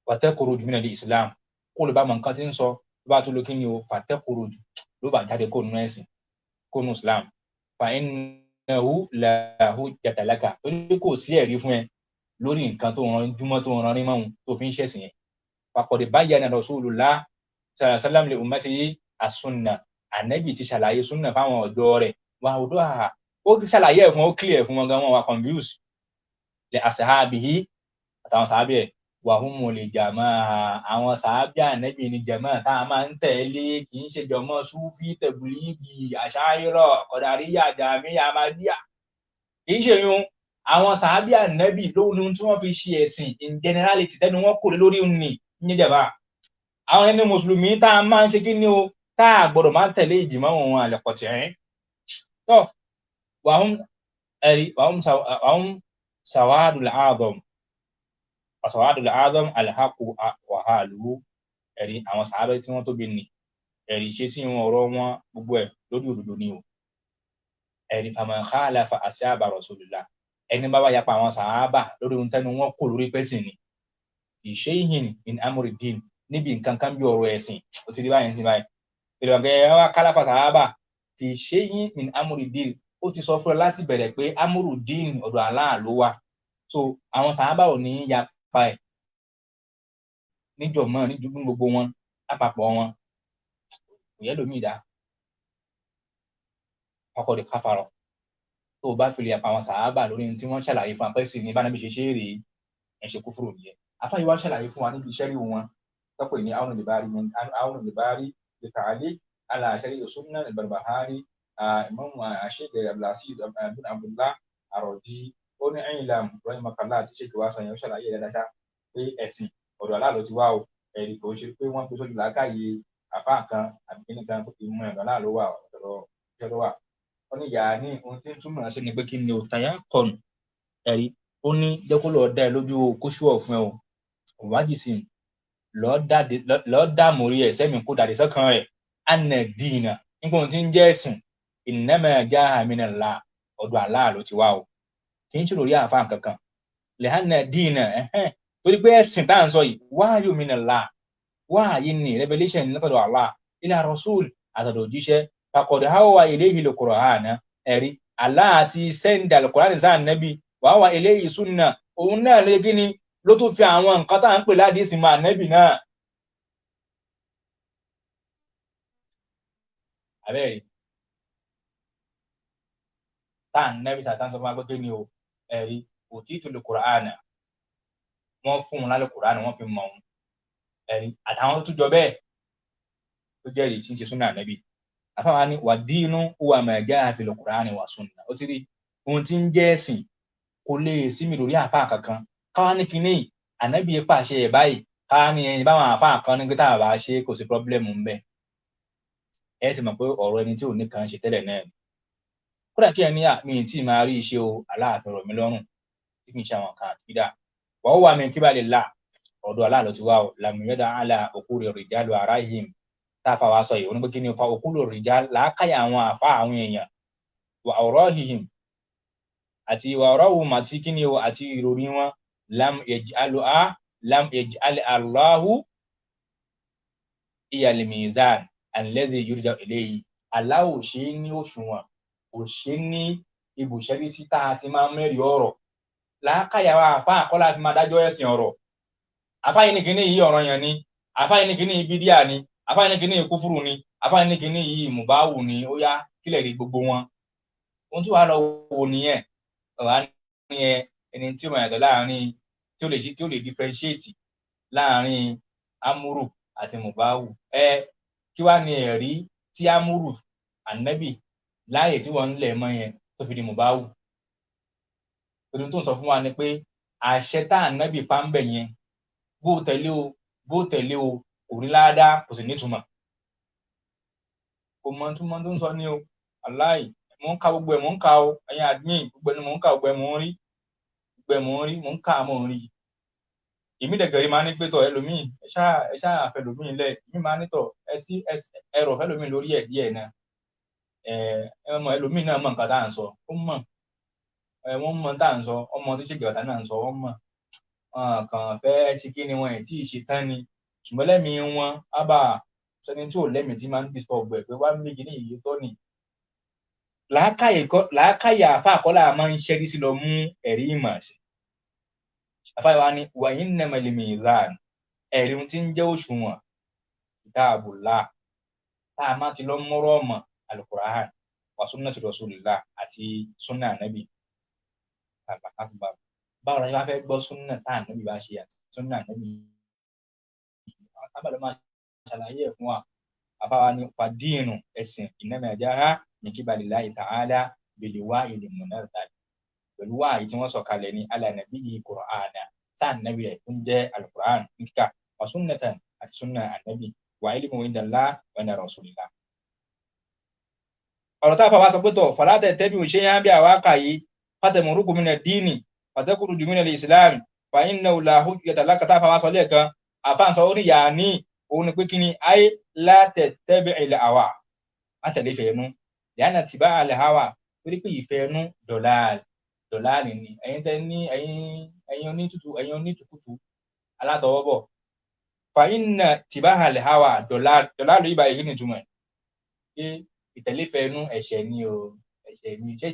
Speaker 1: watakhruj min al-islam kó lè bá mọ nǹkan tí ń sọ bá tó lo kí ni o fatakhruj ló bá jáde kó nínú ẹ̀sìn kó nínú islam fa innahu la hujjata laka torí kò sí ẹ̀rí fún ẹ lórí nǹkan tó rán júmọ́ tó rán rí mọ́hun tó fi ń ṣẹ̀sìn yẹn faqad bayyana rasulullah sallallahu alaihi wasallam li ummatihi as-sunnah ànábì ti ṣàlàyé súnà fáwọn ọ̀dọ́ rẹ̀ wà ọ̀dọ́ àhà ó ṣàlàyé ẹ̀ fún ó clear fún wọn gan wọn wà confused li ashabihi àtàwọn sàábì ẹ̀ wà humul jamaa àwọn sàábì ànábì ní jamaa tá a máa ń tẹ̀lé kì í ṣe jọmọ́ súfì tẹ̀bùlíìgì àṣàírọ̀ kọ̀dàríyà jàmíyà amadíyà kì í ṣe yún àwọn sàábì ànábì lóhun tí wọ́n fi ṣe ẹ̀sìn in generality tẹ́nu wọn kò lé lórí ní ìjẹba àwọn ẹni mùsùlùmí tá a máa ń ṣe kí ni o tá a gbọ́dọ̀ máa tẹ̀lé ìjìmọ̀ wọn àlẹ́kọ̀tì ẹ̀rín tó wàhún sawadul a'zam sawadul a'zam alhaqu wàhálù ẹ̀rí àwọn sàábẹ́ tí wọ́n tóbi ní ẹ̀rí ṣe sí wọn ọ̀rọ̀ wọn gbogbo ẹ̀ lórí òdodo ni o ẹ̀rí faman khalafa ashaba rasulillah ẹni bá wá yapa àwọn sàábà lórí ohun tẹnu wọn kò lórí pẹ́sìn ni fi shay'in min amri din níbi nǹkan kan bí ọ̀rọ̀ ẹ̀sìn ó ti rí báyìí sí báyìí ìrọ̀gẹ́ wa kálàfà sàábà fi shay'in min amri din ó ti sọ fún ẹ láti bẹ̀rẹ̀ pé amru din ọ̀dọ̀ Allah ló wà so àwọn sàábà ò ní yapa ẹ̀ níjọ̀mọ́ ní gbogbo wọn lápapọ̀ wọn kò yẹ lómi ìdá ọkọ̀ lè káfàrọ̀ tó o bá fi lè yapa àwọn sàábà lórí ohun tí wọ́n ṣàlàyé fún apẹ́sì ní bánabi ṣe ṣe é rèé ẹ̀ ṣe kúfúrò nìyẹn afáyíwá ṣàlàyé fún wa níbi iṣẹ́ rí wọn tọ́pọ̀ ní àwọn olùbárí للتعليق على شريعة السنة البربهاري إمام الشيخ عبد العزيز بن عبد الله الرجي ó ní ẹ̀yìnlám رحمه الله tí ṣèkì wá sọ yẹn ó ṣàlàyé rẹ̀ dáadáa pé ẹ̀sìn ọ̀dọ̀ Allah ló ti wá o ẹ̀rí kò ṣe pé wọ́n tó sójú làákàyè àfáà kan àbí kíní kan tó fi mú ẹ̀rọ Allah ló wà ọ̀dọ̀ iṣẹ́ ló wà ó ní yàrá ní ohun tí ń túmọ̀ sí ni pé kí ni o tàyà kọ̀nù ẹ̀rí ó ní jẹ́ kó lọ́ọ́ dá ẹ lójú kóṣùọ̀ fún ẹ o òwájì sí lọ́ọ́ dààmú rí ẹ̀ sẹ́mi kó dàdí sọ́kàn rẹ̀ anna dina nígbà ohun tí ń jẹ́ ẹ̀sìn innama jaha minallah ọ̀dọ̀ Allah ló ti wá o kì í ṣe lórí àáfàá kankan lẹ́hánà dina torí pé ẹ̀sìn tá à ń sọ yìí wahyu minallah wáàyí ni revelation látọ̀dọ̀ Allah ila rasul àtọ̀dọ̀ òjíṣẹ́ faqad hawa ilayhi al-Qur'ana ẹ̀rí Allah àti sẹ́ńdà al-Qur'an sáà nẹ́bí wàá wà ilayhi sunna òun náà lè kí ni ló tún fi àwọn nǹkan tá à ń pè ládìísì máa nẹ́bì náà abẹ́rẹ́ tá à ń nẹ́bì sàtàn sọ fún agbẹ́gbẹ́ ni o ẹ̀rí òtítù lè Kùránì wọ́n fún un lálẹ́ Kùránì wọ́n fi mọ̀ ọ́n ẹ̀rí àtàwọn tó jọ bẹ́ẹ̀ tó jẹ́rìí tí ń ṣe súnà nẹ́bì àfáwọn ni wad-dīnu huwa mā jā'a fil Kùránì wa sunnah ó ti rí ohun tí ń jẹ́ ẹ̀sìn kò lè sí mi lórí àfáà kankan káwá ní kinní ànábì pàṣẹ ẹ̀ báyìí káwá ní ẹni báwọn àfáà kan ní pé tá a bá ṣe kò sí pọ́blẹ́mù ń bẹ ẹ sì mọ̀ pé ọ̀rọ̀ ẹni tí ò ní kan ṣe tẹ́lẹ̀ náà ni kódà kí ẹni mi tí máa rí iṣẹ́ o aláàfin rọ̀ mí lọ́rùn tí kì í ṣe àwọn kan àkídà wọ́n wà mí qibalillah ọ̀dọ̀ Allah ló ti wá o lam yada ala uquli rijal wa arahim tá a fà wá sọ yìí onígbé kí ni fa uqulu rijal làákàyà àwọn àfa àwọn èèyàn wa awrahihim àti ìwà ọ̀rọ̀ wù mà tí kí ni o àti ìròrí wọn lam yaj'al Allahu hiya al-mizan alladhi yurja ilayhi Allah ò ṣe ní òṣùwọ̀n kò ṣe ní ibùṣẹ́rí sí tá a ti máa mẹ́rin ọ̀rọ̀ làákàyà wa àfáà kọ́lá fi máa dájọ́ ẹ̀sìn ọ̀rọ̀ àfáà yìí ní kíní yìí ọ̀rọ̀ yẹn ni àfáà yìí ní kíní yìí bídíà ni àfáà yìí ní kíní yìí kúfùrù ni àfáà yìí ní kíní yìí mùbáwù ni ó yá kílẹ̀ rí gbogbo wọn ohun tí wàá lọ wò nìyẹn ọ̀rá ní ẹni tí ó máa yàtọ̀ láàrin tí ó lè differentiate láàrin amúrù àti mùbáwù kí wàá ní ẹ̀rí tí amúrù ànábì láàyè tí wọ́n ń lẹ̀ mọ́ yẹn tó fi di mùbáwù torí tó ń sọ fún wa ni pé àṣẹ tá ànábì pa ń bẹ̀ yẹn bó tẹ̀lé o kò ní ládàá kò sì nítumọ̀ kò mọ túmọ̀ tó ń sọ ní o aláì mò ń ka gbogbo ẹ̀ mò ń ka o ẹ̀yin admin gbogbo ẹni mò ń ka gbogbo ẹ̀ mò ń rí mò ń ka mò ń rí èmi dẹ̀gẹ̀rẹ̀ máa ní pé tọ̀ ẹlòmíì ẹ ṣáà fẹ́ lòmíì lẹ̀ èmi máa ní tọ̀ ẹrọ̀ fẹ́ lòmíì lórí ẹ̀ díẹ̀ náà ọmọ ẹlòmíì náà mọ̀ nǹkan tá à ń sọ ó mọ̀ wọ́n mọ̀ tá à ń sọ ọmọ tó ṣe gbẹ̀rọ̀tà náà ń sọ wọ́n mọ̀ kàn fẹ́ ṣe kí ni wọn ẹ̀ tí ì ṣe tán ni ṣùgbọ́n lẹ́mìí wọn ábà sẹni tí ò lẹ́mìí tí máa ń disturb ẹ̀ pé wá méjì ní ìyè tó nì làákàyè àfa àkọ́lá máa ń ṣẹ́rí sí lọ mú ẹ̀rí ìmọ̀ sí àfa ìwà ni wa innamal mizan ẹ̀rí tí ń jẹ́ òṣùwọ̀n kitabullah tá a máa ti lọ mọ́rọ́ ọmọ alukur'an wa sunnati rasulillah àti sunna anabi báwo la ṣe wá fẹ́ gbọ́ sunna tá anabi bá ṣe àti sunna anabi sábà ló máa ṣàlàyé ẹ̀ fún wa àfáwa ní fàdínù ẹ̀sìn innama ja'a min qibalillahi ta'ala bil wahyi munazzal pẹ̀lú wáyé tí wọ́n sọ kalẹ̀ ní ala nabiyyi qur'ana tá anabi ẹ̀ ń jẹ́ alukur'an níkà wa sunnatan àti sunna anabi wa ilmu indallah wa inda rasulillah. ọ̀rọ̀ tá a fà wá sọ pé tọ̀ fala tattabi'u shay'an bí àwa kà yìí fatamuruku mina dini fatakhruju mina al-islam fa innahu la hujjata laka tá a fà wá sọ lẹ́ẹ̀kan àfáàsọ ó ní yàá ní òun ni pé kí ni ayé la tattabi'il hawa má tẹ̀lé ìfẹ́ ẹnu li'anna ittiba'al hawa torí pé ìfẹ́ ẹnu dọ̀láàlì ni ẹ̀yin tẹ́ ní ẹ̀yin onítùkùtù alátọwọ́bọ̀ fa inna ittiba'al hawa dọ̀láàlì yìí báyìí kí ni túmọ̀ ẹ̀ ìtẹ̀lé ìfẹ́ ẹnu ẹ̀ṣẹ̀ ni o ẹ̀ṣẹ̀ ni ṣé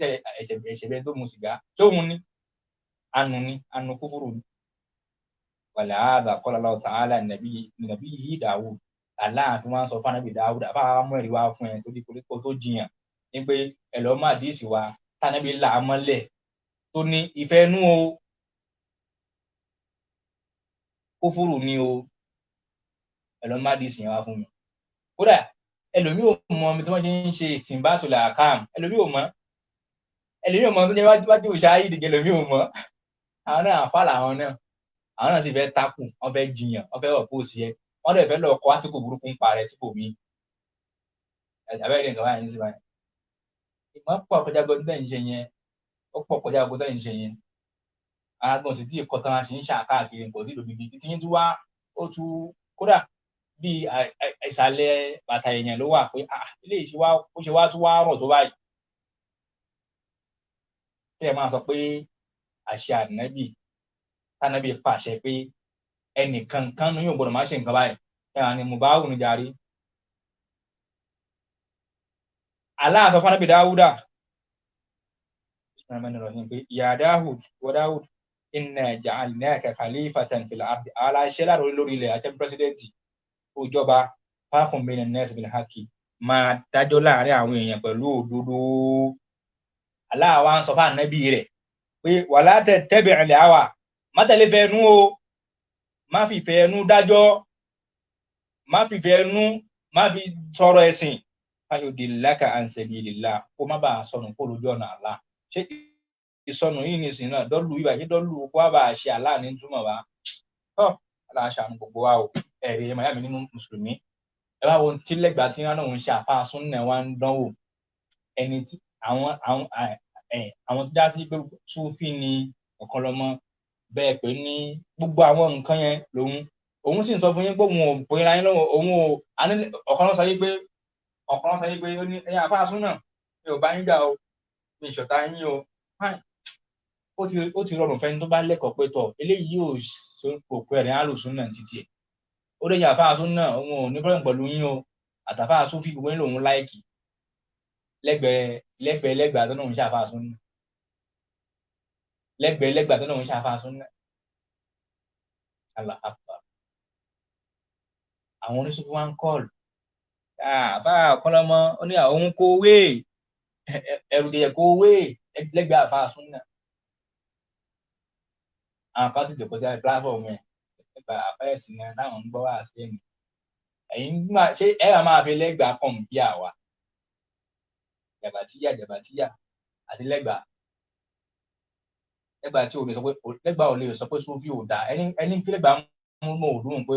Speaker 1: ẹ̀ṣẹ̀ bẹ́ẹ̀ tó mu sìgá tó mu ni anu kúfúrú ni. ولهذا قال الله تعالى لنبيه داود Allah fi wọ́n sọ fún Ànábì Dáúdà àbá mú ẹ̀rí wá fún ẹ tó di koríko tó jiyàn ní pé ẹ̀lọ́ má díìsì wa tánàbí là á mọ́lẹ̀ tó ní ìfẹ́ inú o kúfúrù ni o ẹ̀lọ́ má díìsì yẹn wá fún mi. kódà ẹlòmíì ò mọ omi tí wọ́n ṣe ń ṣe istinbatul ahkam ẹlòmíì ò mọ tó jẹ́ wájú òṣàyí ìdíje ẹlòmíì ò mọ àwọn náà àfa làwọn náà àwọn náà sì fẹ́ takùn wọ́n fẹ́ jiyàn wọ́n fẹ́ ọ̀pọ̀ òsì ẹ̀ wọ́n dẹ̀ fẹ́ lọ kọ́ àtìkù burúkú ń parẹ́ sípò mi àbẹ́rẹ́ nǹkan báyìí ní sí báyìí ìmọ̀ pọ̀ kọjá gbọ́dọ̀ tẹ̀ ń ṣe yẹn ó pọ̀ kọjá gbọ́dọ̀ tẹ̀ ń ṣe yẹn arágbọ̀n sì tí ìkọ́ tán ṣe ń ṣàkáàkiri nǹkan tí lòdì títí yín tún wá ó tún kódà bí ìsàlẹ̀ bàtà èèyàn ló wà pé ilé ìṣe wá ó ṣe wá tún wá rọ̀ tó báyìí kí ẹ máa sọ pé àṣẹ ànábì tánàbí pàṣẹ pé ẹnìkan kan ní yóò gbọ́dọ̀ máa ṣe nǹkan báyìí ẹ̀hàn ni mo bá wù ní jàre. Allah sọ fún Ànábì Dáúdà pé ya Dáúd wa Dáúd inna ja'alnaka khalifatan fil ardi aláṣẹ lórí ilẹ̀ àti pírẹsidẹ́ǹtì òjọba fahkum bayna an-nas bil haqqi máa dájọ́ láàrin àwọn èèyàn pẹ̀lú òdodo. Allah wá ń sọ fún Ànábì rẹ̀ pé wala tattabi'il hawa má tẹ̀lé fẹ́ ẹnu o má fi fẹ́ ẹnu dájọ́ má fi fẹ́ ẹnu má fi sọ̀rọ̀ ẹ̀sìn fayudillaka an sabilillah kó má bàa sọnù kó lójú ọ̀nà Allah ṣé ìsọnù yìí nìsín náà dọ́lù yìí báyìí dọ́lù kó wá bàa ṣe Allah ní túmọ̀ wá aláṣàánú gbogbo wa o ẹ̀rí ẹ̀ máa mi nínú mùsùlùmí ẹ bá wo tí lẹ́gbàá tí wọ́n náà ń ṣe àfa súnnà wá ń dánwò ẹni tí àwọn tó já sí pé Súfì ni ọ̀kan lọ́mọ bẹ́ẹ̀ pé ní gbogbo àwọn nǹkan yẹn òun sì ń sọ fún yín pé òun ò pè ra yín lọ́wọ́ òun ò ọ̀kan ló sọ yí pé ó ní ẹ̀yin àfáà súnà mi ò bá yín jà o mi ìṣọ̀tá yín o ó ti rọrùn fẹ́ni tó bá lẹ́kọ̀ọ́ pé tọ̀ eléyìí kò pé ẹ̀rín àlùsúnà títí ẹ̀ ó lè yàn àfáà súnà òun ò ní pẹ́rẹ́ pẹ̀lú yín o àtàfáà Súfì gbogbo yín lòun láìkì lẹ́gbẹ̀ẹ́ tó náà ń ṣàfáà súnà lẹ́gbẹ̀ẹ́ tó náà ń ṣàfáà súnà Allah akbar àwọn oníṣòwò wa ń kọ́ọ̀lù àbá ọ̀kọ́lọ́mọ ó ní àwọn kó wé ẹrù tẹ̀yẹ kó wé lẹ́gbẹ̀ẹ́ àfáà súnà àwọn kan sì jòkó sí platform ẹ̀ nípa àfẹ́ẹ̀sì náà táwọn ń gbọ́ wá sí ẹ̀mí ẹ̀yin ṣé ẹ máa fi lẹ́gbàá kàn bí àwa jàbàtíyà àti lẹ́gbàá tí ò lè sọ pé lẹ́gbàá ò lè sọ pé Súfì ò dáa ẹni kí lẹ́gbàá mú mọ́ òdùn pé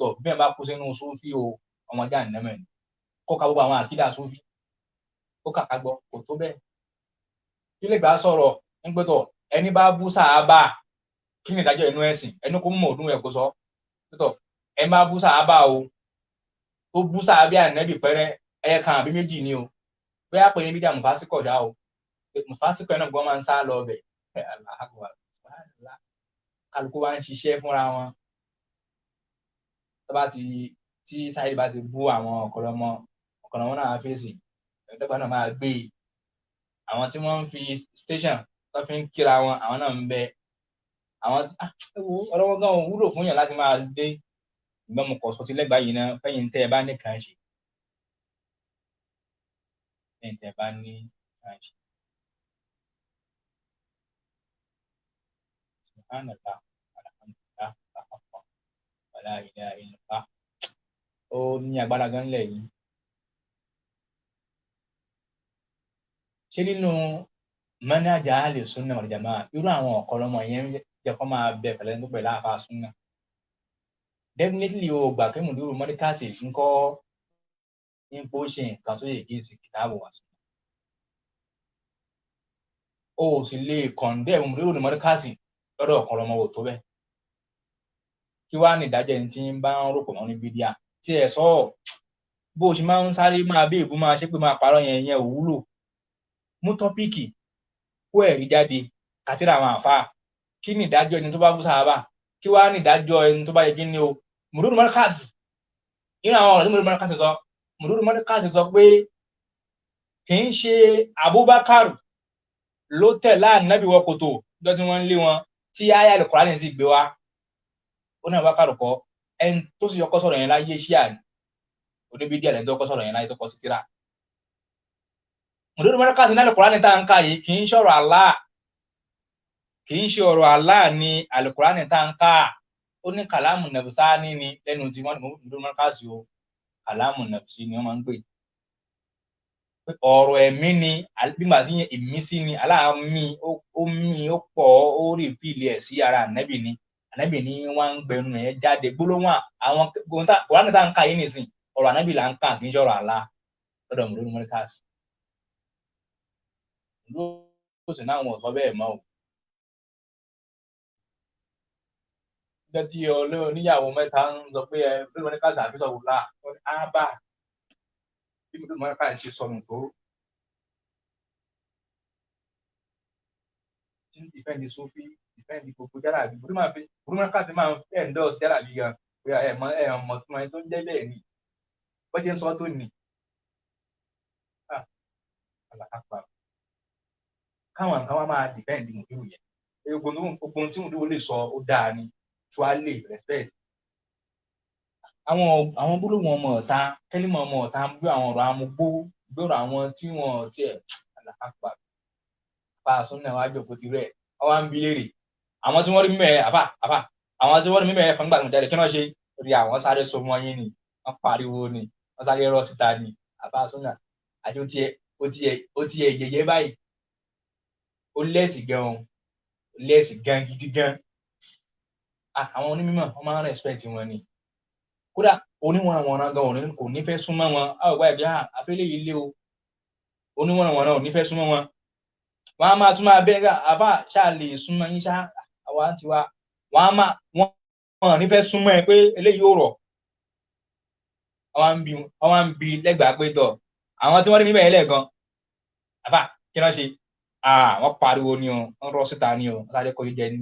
Speaker 1: tọ̀ bí ẹ bá kú sínú Súfì o ọmọ ajá ìnámẹ́ ni kó ka gbogbo àwọn àkídà Súfì kó kàkà gbọ́ kò tó bẹ́ẹ̀ kí lẹ́gbàá sọ̀rọ̀ nígbẹ́tọ̀ ẹni bá bú sàábà kí ni ìdájọ́ inú ẹ̀sìn ẹni kó mú òdùn ẹ̀ kó sọ tọ̀ ẹ má bú sàábà o tó bú sàábì ànábì pẹ́rẹ́ ẹyẹ kan àbí méjì ni o bẹ́ẹ̀ pé ní bídà mùfásíkọ̀ dá o mùfásíkọ̀ náà gbọ́n máa ń sá lọ ọbẹ̀ kálukú wá ń ṣiṣẹ́ fúnra wọn tó bá ti tí Saheed bá ti bú àwọn ọ̀kọ̀lọ́mọ náà fèsì ẹ̀ẹ́dẹ́gbà náà máa gbé àwọn tí wọ́n ń fi station tó fi ń kíra wọn àwọn náà ń bẹ àwọn ọ̀rọ̀ wọn gan wúlò fún yàn láti máa dé ìgbọ́n mo kọ̀ sọ ti lẹ́gbàá yìí náà fẹ́yìn tẹ́ ẹ bá nìkan ṣe fẹ́yìn tẹ́ ẹ bá nìkan ṣe. Subhanallah alhamdulillah wala ilaha illallah ó ní agbára gan lẹ̀ yìí. ṣé nínú manaja ahli sunna wal jamaa irú àwọn ọ̀kọ́lọ́mọ yẹn jẹ́ kó máa bẹ pẹ̀lẹ́ tó pẹ̀lú àfa sunna definitely o gbà pé mùdúrù mọ́díkàsì ńkọ́ ńpò ṣe nǹkan tó yẹ kí n sì kìtàbù wá sí. o sì lè condemn mùdúrù mọ́díkàsì lọ́dọ̀ ọ̀kọ́lọ́mọ wò tó bẹ́ẹ̀ kí wàá ní ìdájọ́ ẹni tí ń bá ń rò pọ̀ mọ́ ní bídíà tí ẹ sọ bó o ṣe máa ń sáré máa bí èbú máa ṣe pé máa parọ́ yẹn ò wúlò mú tọ́píìkì kó ẹ̀rí jáde kàtírà àwọn àfáà kí ni ìdájọ́ ẹni tó bá bú sàhábà kí wàá ní ìdájọ́ ẹni tó bá yẹ kí ni o mùdúrù mọ́díkàsì nínú àwọn ọ̀rọ̀ tí mùdúrù mọ́díkàsì sọ mùdúrù mọ́díkàsì sọ pé kì í ṣe Abubakar ló tẹ̀ láàánábì wọ kòtò lọ́jọ́ tí wọ́n ń lé wọn tí àyá Al-Kùránì sì gbé wá ó náà Abubakar kọ́ ẹni tó sì yọkọ́ sọ̀rọ̀ yẹn láyé ṣíà oníbídíà lẹ́ni tó kọ́ sọ̀rọ̀ yẹn láyé tó kọ́ sí tíra mùdúrù mọ́díkàsì náà Al-Kùránì tá à ń kà yìí kì í ṣọ̀rọ̀ Allah kì í ṣe ọ̀rọ̀ Allah ni Al-Kùránì tá à ń kà ó ní kàlámù nàfsání ni lẹ́nu tí wọ́n mùdúrù mọ́díkàsì o kàlámù nàfsí ni wọ́n máa ń gbé ọ̀rọ̀ ẹ̀mí ni bígbà tí ìmísí ni aláàmì ó mí ó pọ̀ ó rí fíìlì ẹ̀ sí ara ànábì ni wọ́n ń gbẹnu ẹ̀ jáde gbólóhùn àwọn Kùránì tá à ń kà yìí nìsín ọ̀rọ̀ ànábì là ń kà kì í ṣe ọ̀rọ̀ Allah lọ́dọ̀ mùdúrù mọ́díkàsì ló sì náà wọn sọ bẹ́ẹ̀ mọ́ o. jẹ́ tí oníyàwó mẹ́ta ń sọ pé mùdúrù mọ́díkàsì àfihàn wò láà á bá bí mùdúrù mọ́díkàsì ṣe sọnù tó ìfẹ́ǹdì Sufi ìfẹ́ǹdì gbogbo jára àbí mùdúrù mọ́díkàsì máa ń endorse jára àbí gan pé mọ̀ tó máa tó ń jẹ́ bẹ́ẹ̀ ni wọ́n jẹ́ ń sọ tó nì. káwọn nǹkan wá máa dìfẹ́ǹdì mùdúrù yẹn gbogbo tí mùdúrù lè sọ ó dáa ni tuale respect àwọn gbólóhùn ọmọ ọ̀tá kẹ́límọ̀ ọmọ ọ̀tá bí àwọn ọ̀rọ̀ amúgbó gbọ́rọ̀ àwọn tí wọ́n tiẹ̀ àlàkàpà pa àsúnà wájú òkú ti rẹ̀ ọwọ́ ń bi léèrè àwọn tí wọ́n rí mímẹ́ àfà àwọn tí wọ́n rí mímẹ́ fún gbàgbọ́n jáde kí wọ́n ṣe rí àwọn sáré so mọ́ yín ni wọ́n pariwo ni wọ́n sáré rọ́ síta ni àfà àsúnà àti ó tiẹ̀ yẹyẹ báyìí ó lẹ́sì gan gidi gan àwọn onímọ̀ wọ́n máa ń respect wọn ni kódà oníwọ̀nàwọ̀nà gan kò ní fẹ́ súnmọ́ wọn a ò gbà ẹ̀bí àfẹ́lẹ́ yìí lé o oníwọ̀nàwọ̀nà ò ní fẹ́ súnmọ́ wọn wọn a máa tún máa bẹ́ẹ̀ àfà ṣáà lè súnmọ́ yín ṣá àwa ti wá wọn ní fẹ́ súnmọ́ ẹ pé eléyìí ò rọ̀ wọ́n ń bi lẹ́gbàá pé tọ̀ àwọn tí wọ́n rí mi bẹ́ẹ̀ lẹ́ẹ̀kan àfà kí wọ́n ṣe wọ́n pariwo ni o wọ́n rọ́ síta ni o wọ́n sáré kọ́ jíjẹ ni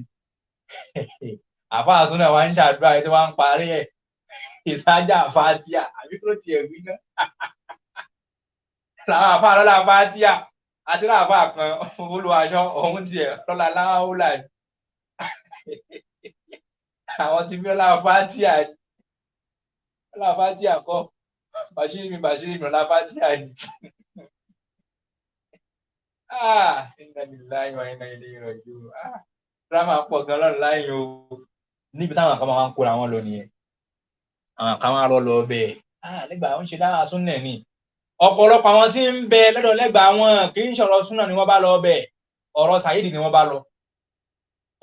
Speaker 1: àfà àsúnà wa ń ṣàdúrà ẹ tí wọ́n ń parí ẹ̀ ìsájà fàtíà àbí kúrò tiẹ̀ wí náà làwọn àfà lọ́la fàtíà àti láàfà kan olùwàṣọ ọ̀hún tiẹ̀ lọ́la láwùlà àwọn tí bí lọ́la fàtíà kọ́ bàṣírí mi lọ́la fàtíà ni. Inna lillahi wa inna ilayhi raji'un. Drama pọ̀ gan lọ́nà láyìn o níbi táwọn kan máa ń kóra wọn lọ nìyẹn àwọn kan máa lọ bẹ́ẹ̀ lẹ́gbàá ń ṣe dáhà súnà ni ọ̀pọ̀lọpọ̀ àwọn tí ń bẹ lọ́dọ̀ lẹ́gbàá wọn kì í ṣọ̀rọ̀ súnà ni wọ́n bá lọ bẹ́ẹ̀ ọ̀rọ̀ Saheed ni wọ́n bá lọ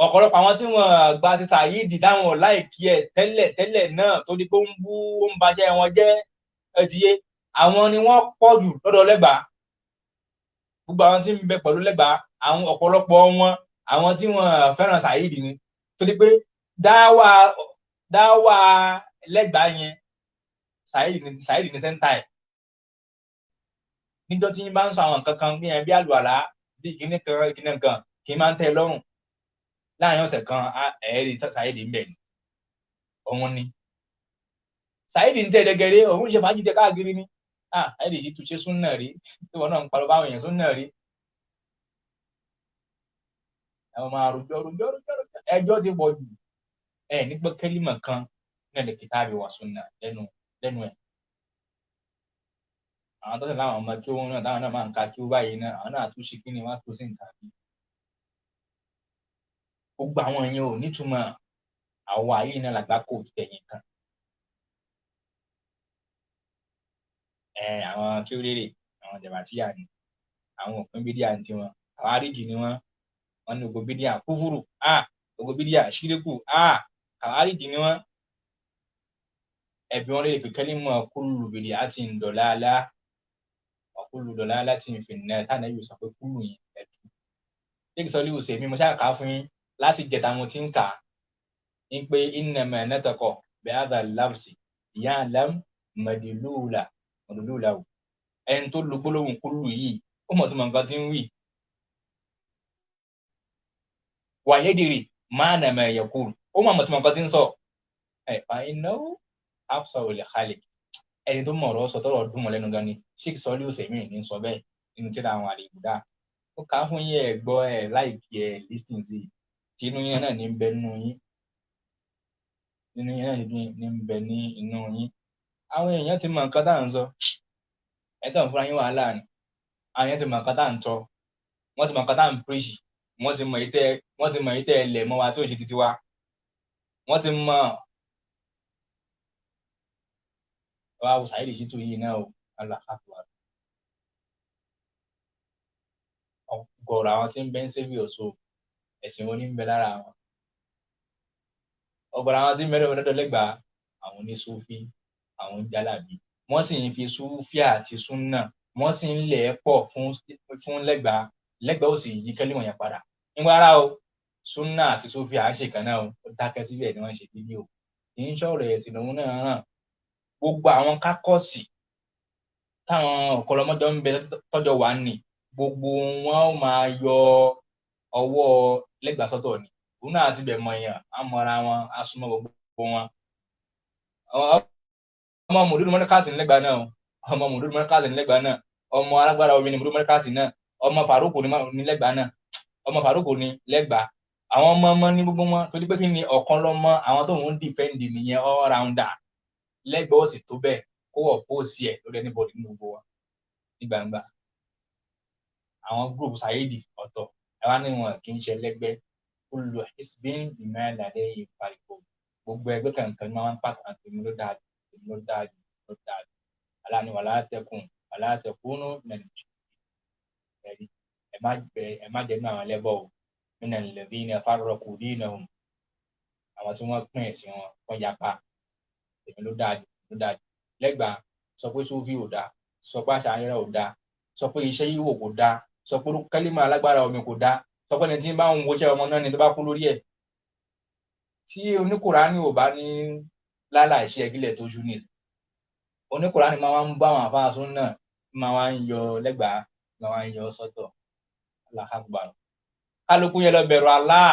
Speaker 1: ọ̀pọ̀lọpọ̀ àwọn tí wọ́n gba ti Saheed dáwọn láìkí ẹ̀ tẹ́lẹ̀ náà tó di pé ó ń baṣẹ́ wọn jẹ́ ẹtìyé àwọn ni wọ́n pọ̀ jù lọ́dọ̀ lẹ́gbàá gbogbo àwọn tí ń bẹ pẹ̀lú lẹ́gbàá àwọn ọ̀pọ̀lọpọ̀ wọn àwọn tí wọ́n fẹ́ràn Saheed ni tó di pé dáwà lẹ́gbàá yẹn Saheed ní sẹ́ńtà ẹ̀ níjọ́ tí yín bá ń sọ àwọn nǹkan kan bí àlùwàlá bí ìkíní kan kì í máa ń tẹ́ ẹ lọ́rùn láàrin ọ̀sẹ̀ kan ẹ̀ẹ́dì Saheed ń bẹ̀ ni òun ni Saheed ń tẹ̀ dẹ́gẹ́rẹ́ òun ṣe fàájì tẹ káàkiri ni Saheed sì tún ṣe súnà rí tí wọn náà ń parọ́ báwọn èèyàn súnà rí àwọn máa rojọ́ ẹjọ́ ti pọ̀ jù ní pé kẹ́límà kan náà lè kìtàbí wà súnà lẹ́nu ẹ̀ àwọn tó sì láwọn ọmọ kí wọn náà táwọn náà máa ń ka kí ó báyìí náà àwọn náà tún ṣe kí ni wọn tó sí nǹkan bí gbogbo àwọn èèyàn ò nítumọ̀ àwa yìí náà làgbá kò tẹ̀yìn kan àwọn kí ó lérè àwọn jàbàtíyà ni àwọn òpin bídíà ní tiwọn àwọn àríjì ni wọn ní gbogbo bídíà kúfúrù gbogbo bídíà ṣíríkù àwọn àríjì ni wọn ẹbí wọn lè pè kẹ́límà kullu bid'atin dalalah wa kullu dalalatin fin-nar táwọn ẹbí sọ pé kúlù yẹn ẹtù jẹ́kì sọ líwù sèmi mo ṣáà kà á fún yín láti jẹta mo ti ń kà á ní pé innama nataqa bihadha al-lafzi ya'lam madlulahu ẹni tó lo gbólóhùn kúlù yìí ó mọ̀ tó mọ̀ nǹkan tí ń wí wa yadri ma'na ma yaqul ó mọ̀ tó mọ̀ nǹkan tí ń sọ fa innahu afsahu li-khaliq ẹni tó mọ̀ ọ̀rọ̀ sọ tọ́rọ̀ dùn mọ́ lẹ́nu gan ni Sheikh Sọ́lí Òsèmí ní sọ bẹ́ẹ̀ nínú tí àwọn àlèkùdá ó kà á fún yín ẹ gbọ́ ẹ láìkí ẹ lísìn sí i tí inú yín náà ní ń bẹ nínú yín nínú yín náà ní ń bẹ ní inú yín àwọn èèyàn ti mọ nǹkan tá à ń sọ ẹ tàn fúnra yín wàhálà ni àwọn èèyàn ti mọ nǹkan tá à ń tọ wọ́n ti mọ nǹkan tá à ń píríṣì wọ́n ti mọ èyí tẹ́ ẹ lẹ̀ mọ́ wa tó ń ṣe títí wa wọ́n ti mọ wa wo Saheed Shittu yìí náà o aláhàtúwà ọ̀gọ̀rọ̀ àwọn tí ń bẹ ń sẹ́fì ọ̀ṣọ́ ẹ̀sìn wọn ní ń bẹ lára wọn ọ̀gọ̀rọ̀ àwọn tí ń bẹ lọ́dọ̀ lẹ́gbàá àwọn oníṣúfì àwọn jálàbí wọ́n sì ń fi súfì àti súnà wọ́n sì ń lẹ̀ ẹ́ pọ̀ fún lẹ́gbàá ó sì yí kẹ́límọ̀ yẹn padà nígbà rárá o súnà àti súfì à ń ṣe kan náà o ó dákẹ́ síbẹ̀ ni wọ́n ń ṣe fídíò kì í ṣọ̀rọ̀ ẹ̀sìn lòun náà hàn gbogbo àwọn kákọ́ọ̀sì táwọn ọ̀kọ́lọ́mọjọ́ ń bẹ tọ́jọ́ wà ní gbogbo wọn ó máa yọ ọwọ́ lẹ́gbàá sọ́tọ̀ ni òun náà ti bẹ̀ mọ èèyàn á mọra wọn á súnmọ́ gbogbo wọn ọmọ mùdúrú mọ́ríkàsì nílẹ́gbàá náà ọmọ mùdúrú mọ́ríkàsì nílẹ́gbàá náà ọmọ alágbára omi ní mùdúrú mọ́ríkàsì náà ọmọ Faruku nílẹ́gbàá náà ọmọ Faruku ní lẹ́gbàá àwọn ọmọ ní gbogbo wọn torí pé kí ni ọ̀kan lọ́mọ àwọn tó ń dìfẹ́ǹdì nìyẹn all rounder lẹ́gbàá ó sì tó bẹ́ẹ̀ kó wọ̀ póòsì ẹ̀ lórí anybody nínú gbogbo wa ní gbangba àwọn gúrùpù Saheed ọ̀tọ̀ ẹ̀wá ní wọn kì í ṣe lẹ́gbẹ́ kullu hisbin bima ladayhim farihun gbogbo ẹgbẹ́ kankan ní wọn pàtàkì àti èmi ló dáa aláàánú wala takunu ẹ má jẹ́ nínú àwọn ẹlẹ́bọ̀ o minal ladhina farraqu dinahum àwọn tí wọ́n pín ẹ̀sìn wọn wọ́n yapa èmi ló dáa lẹ́gbàá sọ pé sófì ò dáa sọ pé àṣà ayẹyẹ ò dáa sọ pé iṣẹ́ yíwò kò dáa sọ pé kẹ́límà alágbára omi kò dáa sọ pé ẹni tí ń bá ń woṣẹ́ ọmọ náà ni tó bá kú lórí ẹ̀ tí oníkùránì ò bá ní láláìṣe ẹgílẹ̀ tó ṣú ní oníkùránì máa ń bá àwọn àfáà sún náà máa ń yọ lẹ́gbàá máa ń yọ sọ́tọ̀ aláhàgbà kálukú yẹn lọ bẹ̀rù Allah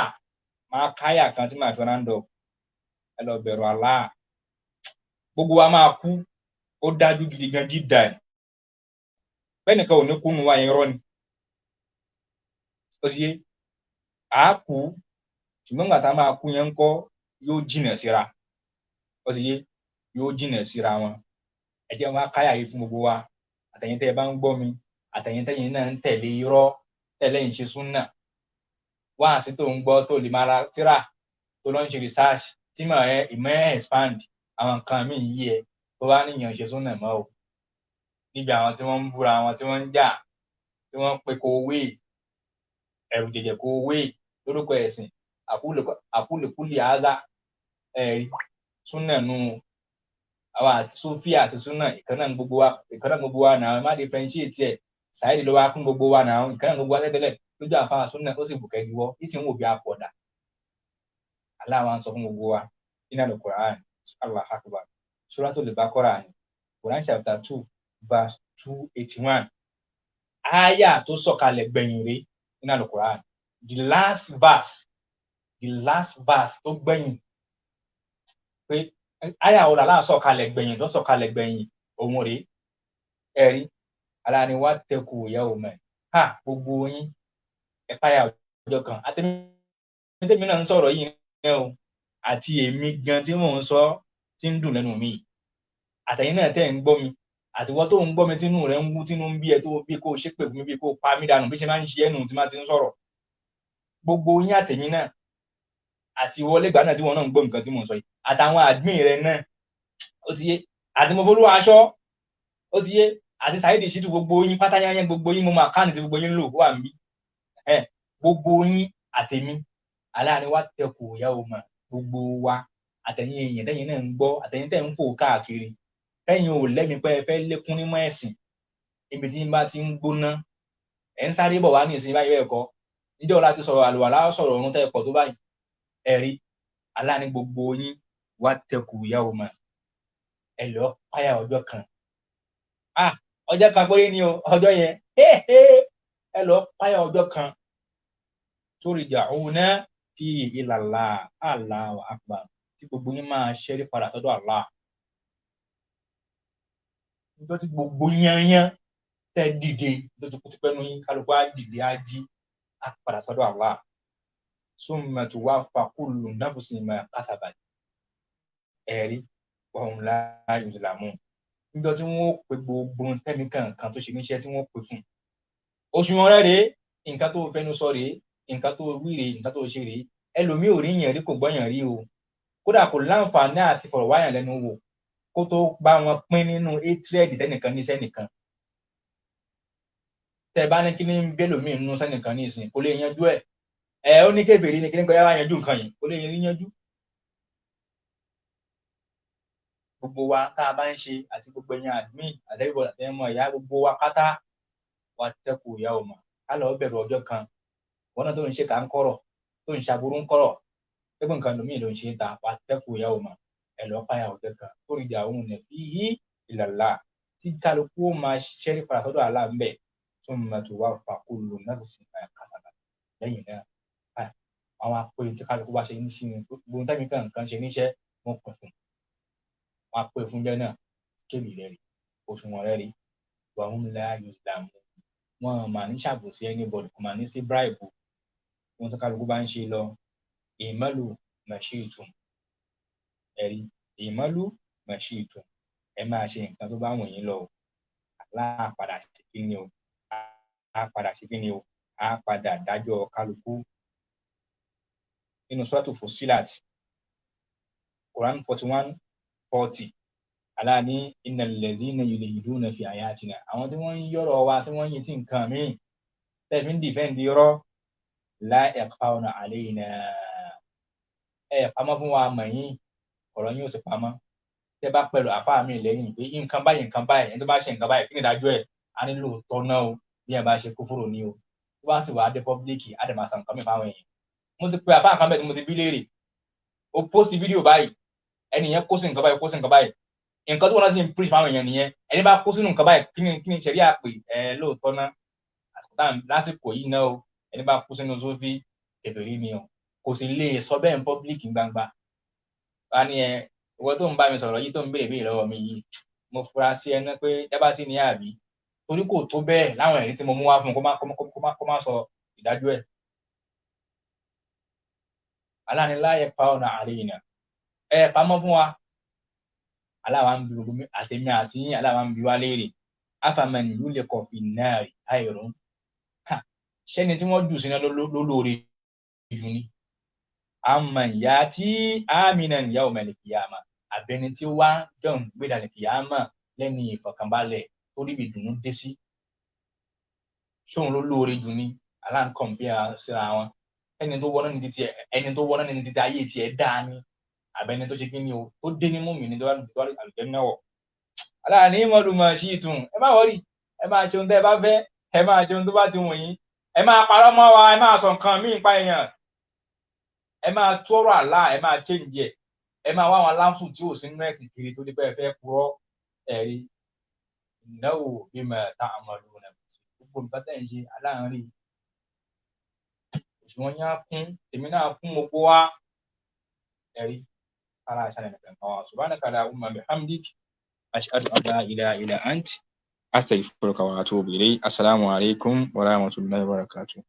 Speaker 1: máa káyà kan tí màá fi rándọ̀ ẹ lọ bẹ̀rù Allah gbogbo wa máa kú ó dájú gidi gan dídà ẹ̀ bẹ́ẹ̀nìkan ò ní kú nu wa yẹn rọ́ ni ó sì yé à á kú ṣùgbọ́n nígbà tá a máa kú yẹn ń kọ́ yóò jìnà síra ó sì yé yóò jìnà síra wọn ẹ jẹ́ wọn káyà yìí fún gbogbo wa àtẹ̀yin tẹ́ ẹ bá ń gbọ́ mi àtẹ̀yin tẹ́yin náà ń tẹ̀lé irọ́ tẹ̀lé ń ṣe súnà wá sí tó ń gbọ́ tó lè máa ra tíra tó lọ ń ṣe research tí ìmọ̀ ẹ̀ expand àwọn nǹkan míì yí ẹ tó bá níyàn ṣe súnà mọ́ o níbi àwọn tí wọ́n ń búra àwọn tí wọ́n ń jà tí wọ́n ń pe kó wé ẹ̀rù jẹ̀jẹ̀ kó wé lórúkọ ẹ̀sìn àkúlẹ̀kúlì àázá súnà nù àwọn àti sófíà àti súnà ìkànnà gbogbo wa náà má differentiate ẹ̀ Saheed ló wá kún gbogbo wa náà ìkànnà gbogbo wa tẹ́tẹ́lẹ̀ lójú àfáà súnà ó sì bùkẹ́ diwọ́ ìsì ń wò bí apọ̀dà aláwa ń sọ fún gbogbo wa nínú Al-Qur'an Allahu Akbar Suratul Baqarah ni Quran chapter 2 verse 281 aya tó sọ̀kalẹ̀ gbẹ̀yìn rí nínú Al-Qur'an the last verse the last verse tó gbẹ̀yìn pé àyà ọ̀la láàsọ̀kalẹ̀ gbẹ̀yìn tó sọ̀kalẹ̀ gbẹ̀yìn òun rèé ẹ̀rí aláàánú wa tẹkù yawman ha gbogbo yín ẹ páyà ọjọ́ kan àtẹ̀mí tèmi náà ń sọ̀rọ̀ yìí náà o àti èmi gan tí mò ń sọ tí ń dùn lẹ́nu mi àtẹ̀yìn náà tẹ́ ń gbọ́ mi àtiwọ́ tó ń gbọ́ mi tínú rẹ̀ ń wú tínú ń bí ẹ tó bí kó ṣépè fún mi bí kó pa mí dànù bí ṣe máa ń ṣe ẹnu tí máa ti ń sọ̀rọ̀ gbogbo yín àtẹ̀yìn náà àti wọlé ìgbà náà tí wọn náà ń gbọ́ nǹkan tí mò ń sọ yìí àtàwọn admin rẹ náà ó ti yé àti mo folúwa aṣọ ó ti yé àti Saheed Shittu gbogbo yín pátá yányán gbogbo yín mo máa káàní tí gbogbo yín lò wà mí gbogbo yín àtẹ̀mí aláàánú wa tẹkù yawman gbogbo wa àtẹ̀yìn èèyàn tẹ̀yìn náà ń gbọ́ àtẹ̀yìn tẹ̀ ń fò káàkiri tẹ̀yìn ò lẹ́mi pé ẹ fẹ́ lékún nímọ̀ ẹ̀sìn ibi tí n bá ti ń gbóná ẹ̀ ń sáré bọ̀ wá ní ìsìn báyìí ẹ̀kọ́ níjọ́ láti sọ̀rọ̀ àlùwàlá sọ̀rọ̀ ọ̀run tẹ́ pọ̀ tó báyìí ẹ̀rí aláàánú gbogbo yín wá tẹkù yawman ẹ lọ páyà ọjọ́ kan ọjọ́ kan péré ni o ọjọ́ yẹn ẹ lọ páyà ọjọ́ kan turja'una fihi ila Allah Allahu akbar tí gbogbo yín máa ṣẹ́rí padà sọ́dọ̀ Allah níjọ́ tí gbogbo yányán tẹ́ dìde tó ti kú ti pẹ́nu yín kálukú á dìde á jí á padà sọ́dọ̀ Allah summa tuwaffa kullu nafsin ma kasabat ẹ̀rí wa hum la yuzlamun níjọ́ tí wọ́n pe gbogbo tẹ́mi kankan tó ṣe níṣẹ́ tí wọ́n pè fún òṣùwọ̀n rẹ̀ rèé nǹkan tó fẹnu sọ rèé nǹkan tó wí rèé nǹkan tó ṣe rèé ẹlòmíì ò rí yẹn rí kò gbọ́yàn rí o kódà kò láǹfààní àti fọ̀rọ̀ wáyàn lẹ́nu wò kó tó bá wọn pín nínú hatred tẹ́nìkan ní sẹ́nìkan tẹ́ bá ní kí ní bẹ́lòmíì nínú sẹ́nìkan ní ìsìn kò lè yanjú ẹ̀ ó ní kébèrè ní kí ní gbọ́yà wá yanjú nǹkan yìí kò lè yanjú gbogbo wa tá a bá ń ṣe àti gbogbo ẹ̀yin admin àtẹ́bíbọ̀ àtẹ́mọ̀ ìyá gbogbo wa pátá wa tẹ́kù yawman ká lọ bẹ̀rù ọjọ́ kan wọn náà tó ń ṣe kà ń kọ̀rọ̀ tó ń ṣàbúrú ń kọ̀rọ̀ gbogbo nǹkan lómi ló ń ṣe ta wa tẹ́kù yawman ẹ lọ páyà ọjọ́ kan turja'una fihi ila Allah tí kálukú máa ṣẹ́rí padà sọ́dọ̀ Allah ń bẹ̀ thumma tuwaffa kullu nafsin ma kasabat lẹ́yìn náà àwọn apè tí kálukú bá ṣe ní ṣe gbogbo tẹ́mi kankan ṣe níṣẹ́ wọn pè fún wọn pè fún jẹ́ náà kébì rẹ̀ rí òṣùwọ̀n rẹ̀ rí wa hum la yuzlamun wọn mà ní ṣàbòsí anybody kò mà ní sí bribe wọn tó kálukú bá ń ṣe lọ i'malu ma shi'tum ẹ̀rí i'malu ma shi'tum ẹ máa ṣe nǹkan tó bá wù yín lọ á padà ṣe kí ni o á padà dájọ́ kálukú nínú suratu Fussilat Quran 41:40 aláàní innal ladhina yulhiduna fi ayatina àwọn tí wọ́n ń yọ̀rọ̀ wa tí wọ́n ń yin tí nǹkan míì tẹ́ẹ̀fín dìfẹ́ǹdì rọ́ la yakhfawna alayna pamọ́ fún wa mọ̀ yín ọ̀rọ̀ yín ò sì pamọ́ tẹ́ bá pẹ̀lú àfáà mi lẹ́yìn pé nǹkan báyìí ẹni tó bá ṣe nǹkan báyìí kí ni ìdájọ́ ẹ̀ á nílò tọ́ náà o bí ẹ bá ṣe kúfúrò ní o tó bá sì wà á dé pọ́blíkì á dẹ̀ máa sàn nǹkan mi fáwọn èèyàn mo ti pe àfáà kan bẹ́ẹ̀ tí mo ti bí léèrè ó post fídíò báyìí ẹni yẹn kó sí nǹkan báyìí nǹkan tó wọn náà sì ń preach fáwọn èèyàn nìyẹn ẹni bá kó sínú nǹkan báyìí kí ni ṣẹ̀rí àpè lóòótọ́ náà lásìkò yìí náà o ẹni bá kó sínú sófì kèfèrí ni o kò sì lè sọ bẹ́ẹ̀ ní public gbangba wá ní ìwọ tó ń bá mi sọ̀rọ̀ yìí tó ń béèrè lọ́wọ́ mi yìí mo fura sí ẹni pé dábàá tí ní àbí torí kò tó bẹ́ẹ̀ láwọn ẹ̀rí tí mo mú wá fún kó má sọ ìdájọ́ ẹ̀ aláàní la yakhfawna alayna pamọ́ fún wa aláwa ń bi gbogbo àtẹ̀mí àti yín aláwa ń bi wá léèrè afaman yulqa fin nari khayrun ṣẹ́ni tí wọ́n jù sínú lólórí jù ní amman yati aminan yawmal qiyamah àbẹni tí ó wá jọ̀n gbéra kìyàmà lẹ́ni ìfọ̀kànbalẹ̀ tó rí ìdùnnú dé sí ṣóun lólórí jù ní aláǹkọ̀ǹpìà síra wọn ẹni tó wọ́n ní títí ayé tiẹ̀ dáa ní àbẹni tó ṣe kí ni o tó dé ní mú mi ní tó àlùjẹ́ náà wọ̀ aláàní mọ́lù mọ̀ sí ìtùn ẹ má wọ́rì ẹ máa ṣe ohun tẹ́ ẹ bá fẹ́ ẹ máa ṣe ohun tó bá ti wọ̀nyí ẹ máa parọ́ mọ́ wa ẹ máa sọ nǹkan míì pa èèyàn ẹ máa tú ọ̀rọ̀ àlá ẹ máa change ẹ máa wá àwọn aláǹfù tí ò sí nínú ẹ̀sìn kiri tó ní bẹ́ẹ̀ fẹ́ purọ́ ẹ̀rí innahu bima ta'maluna gbogbo nǹkan tẹ̀ ń ṣe aláàárín òṣùwọ̀n yín á kún èmi náà kún gbogbo wa ẹ̀rí ara ìsàlẹ̀ nìkan kan wa subhanaka allahumma bihamdik ashhadu an la ilaha illa ant astaghfiruka wa atubu ilayk assalamu alaikum wa rahmatullahi wa barakatuh.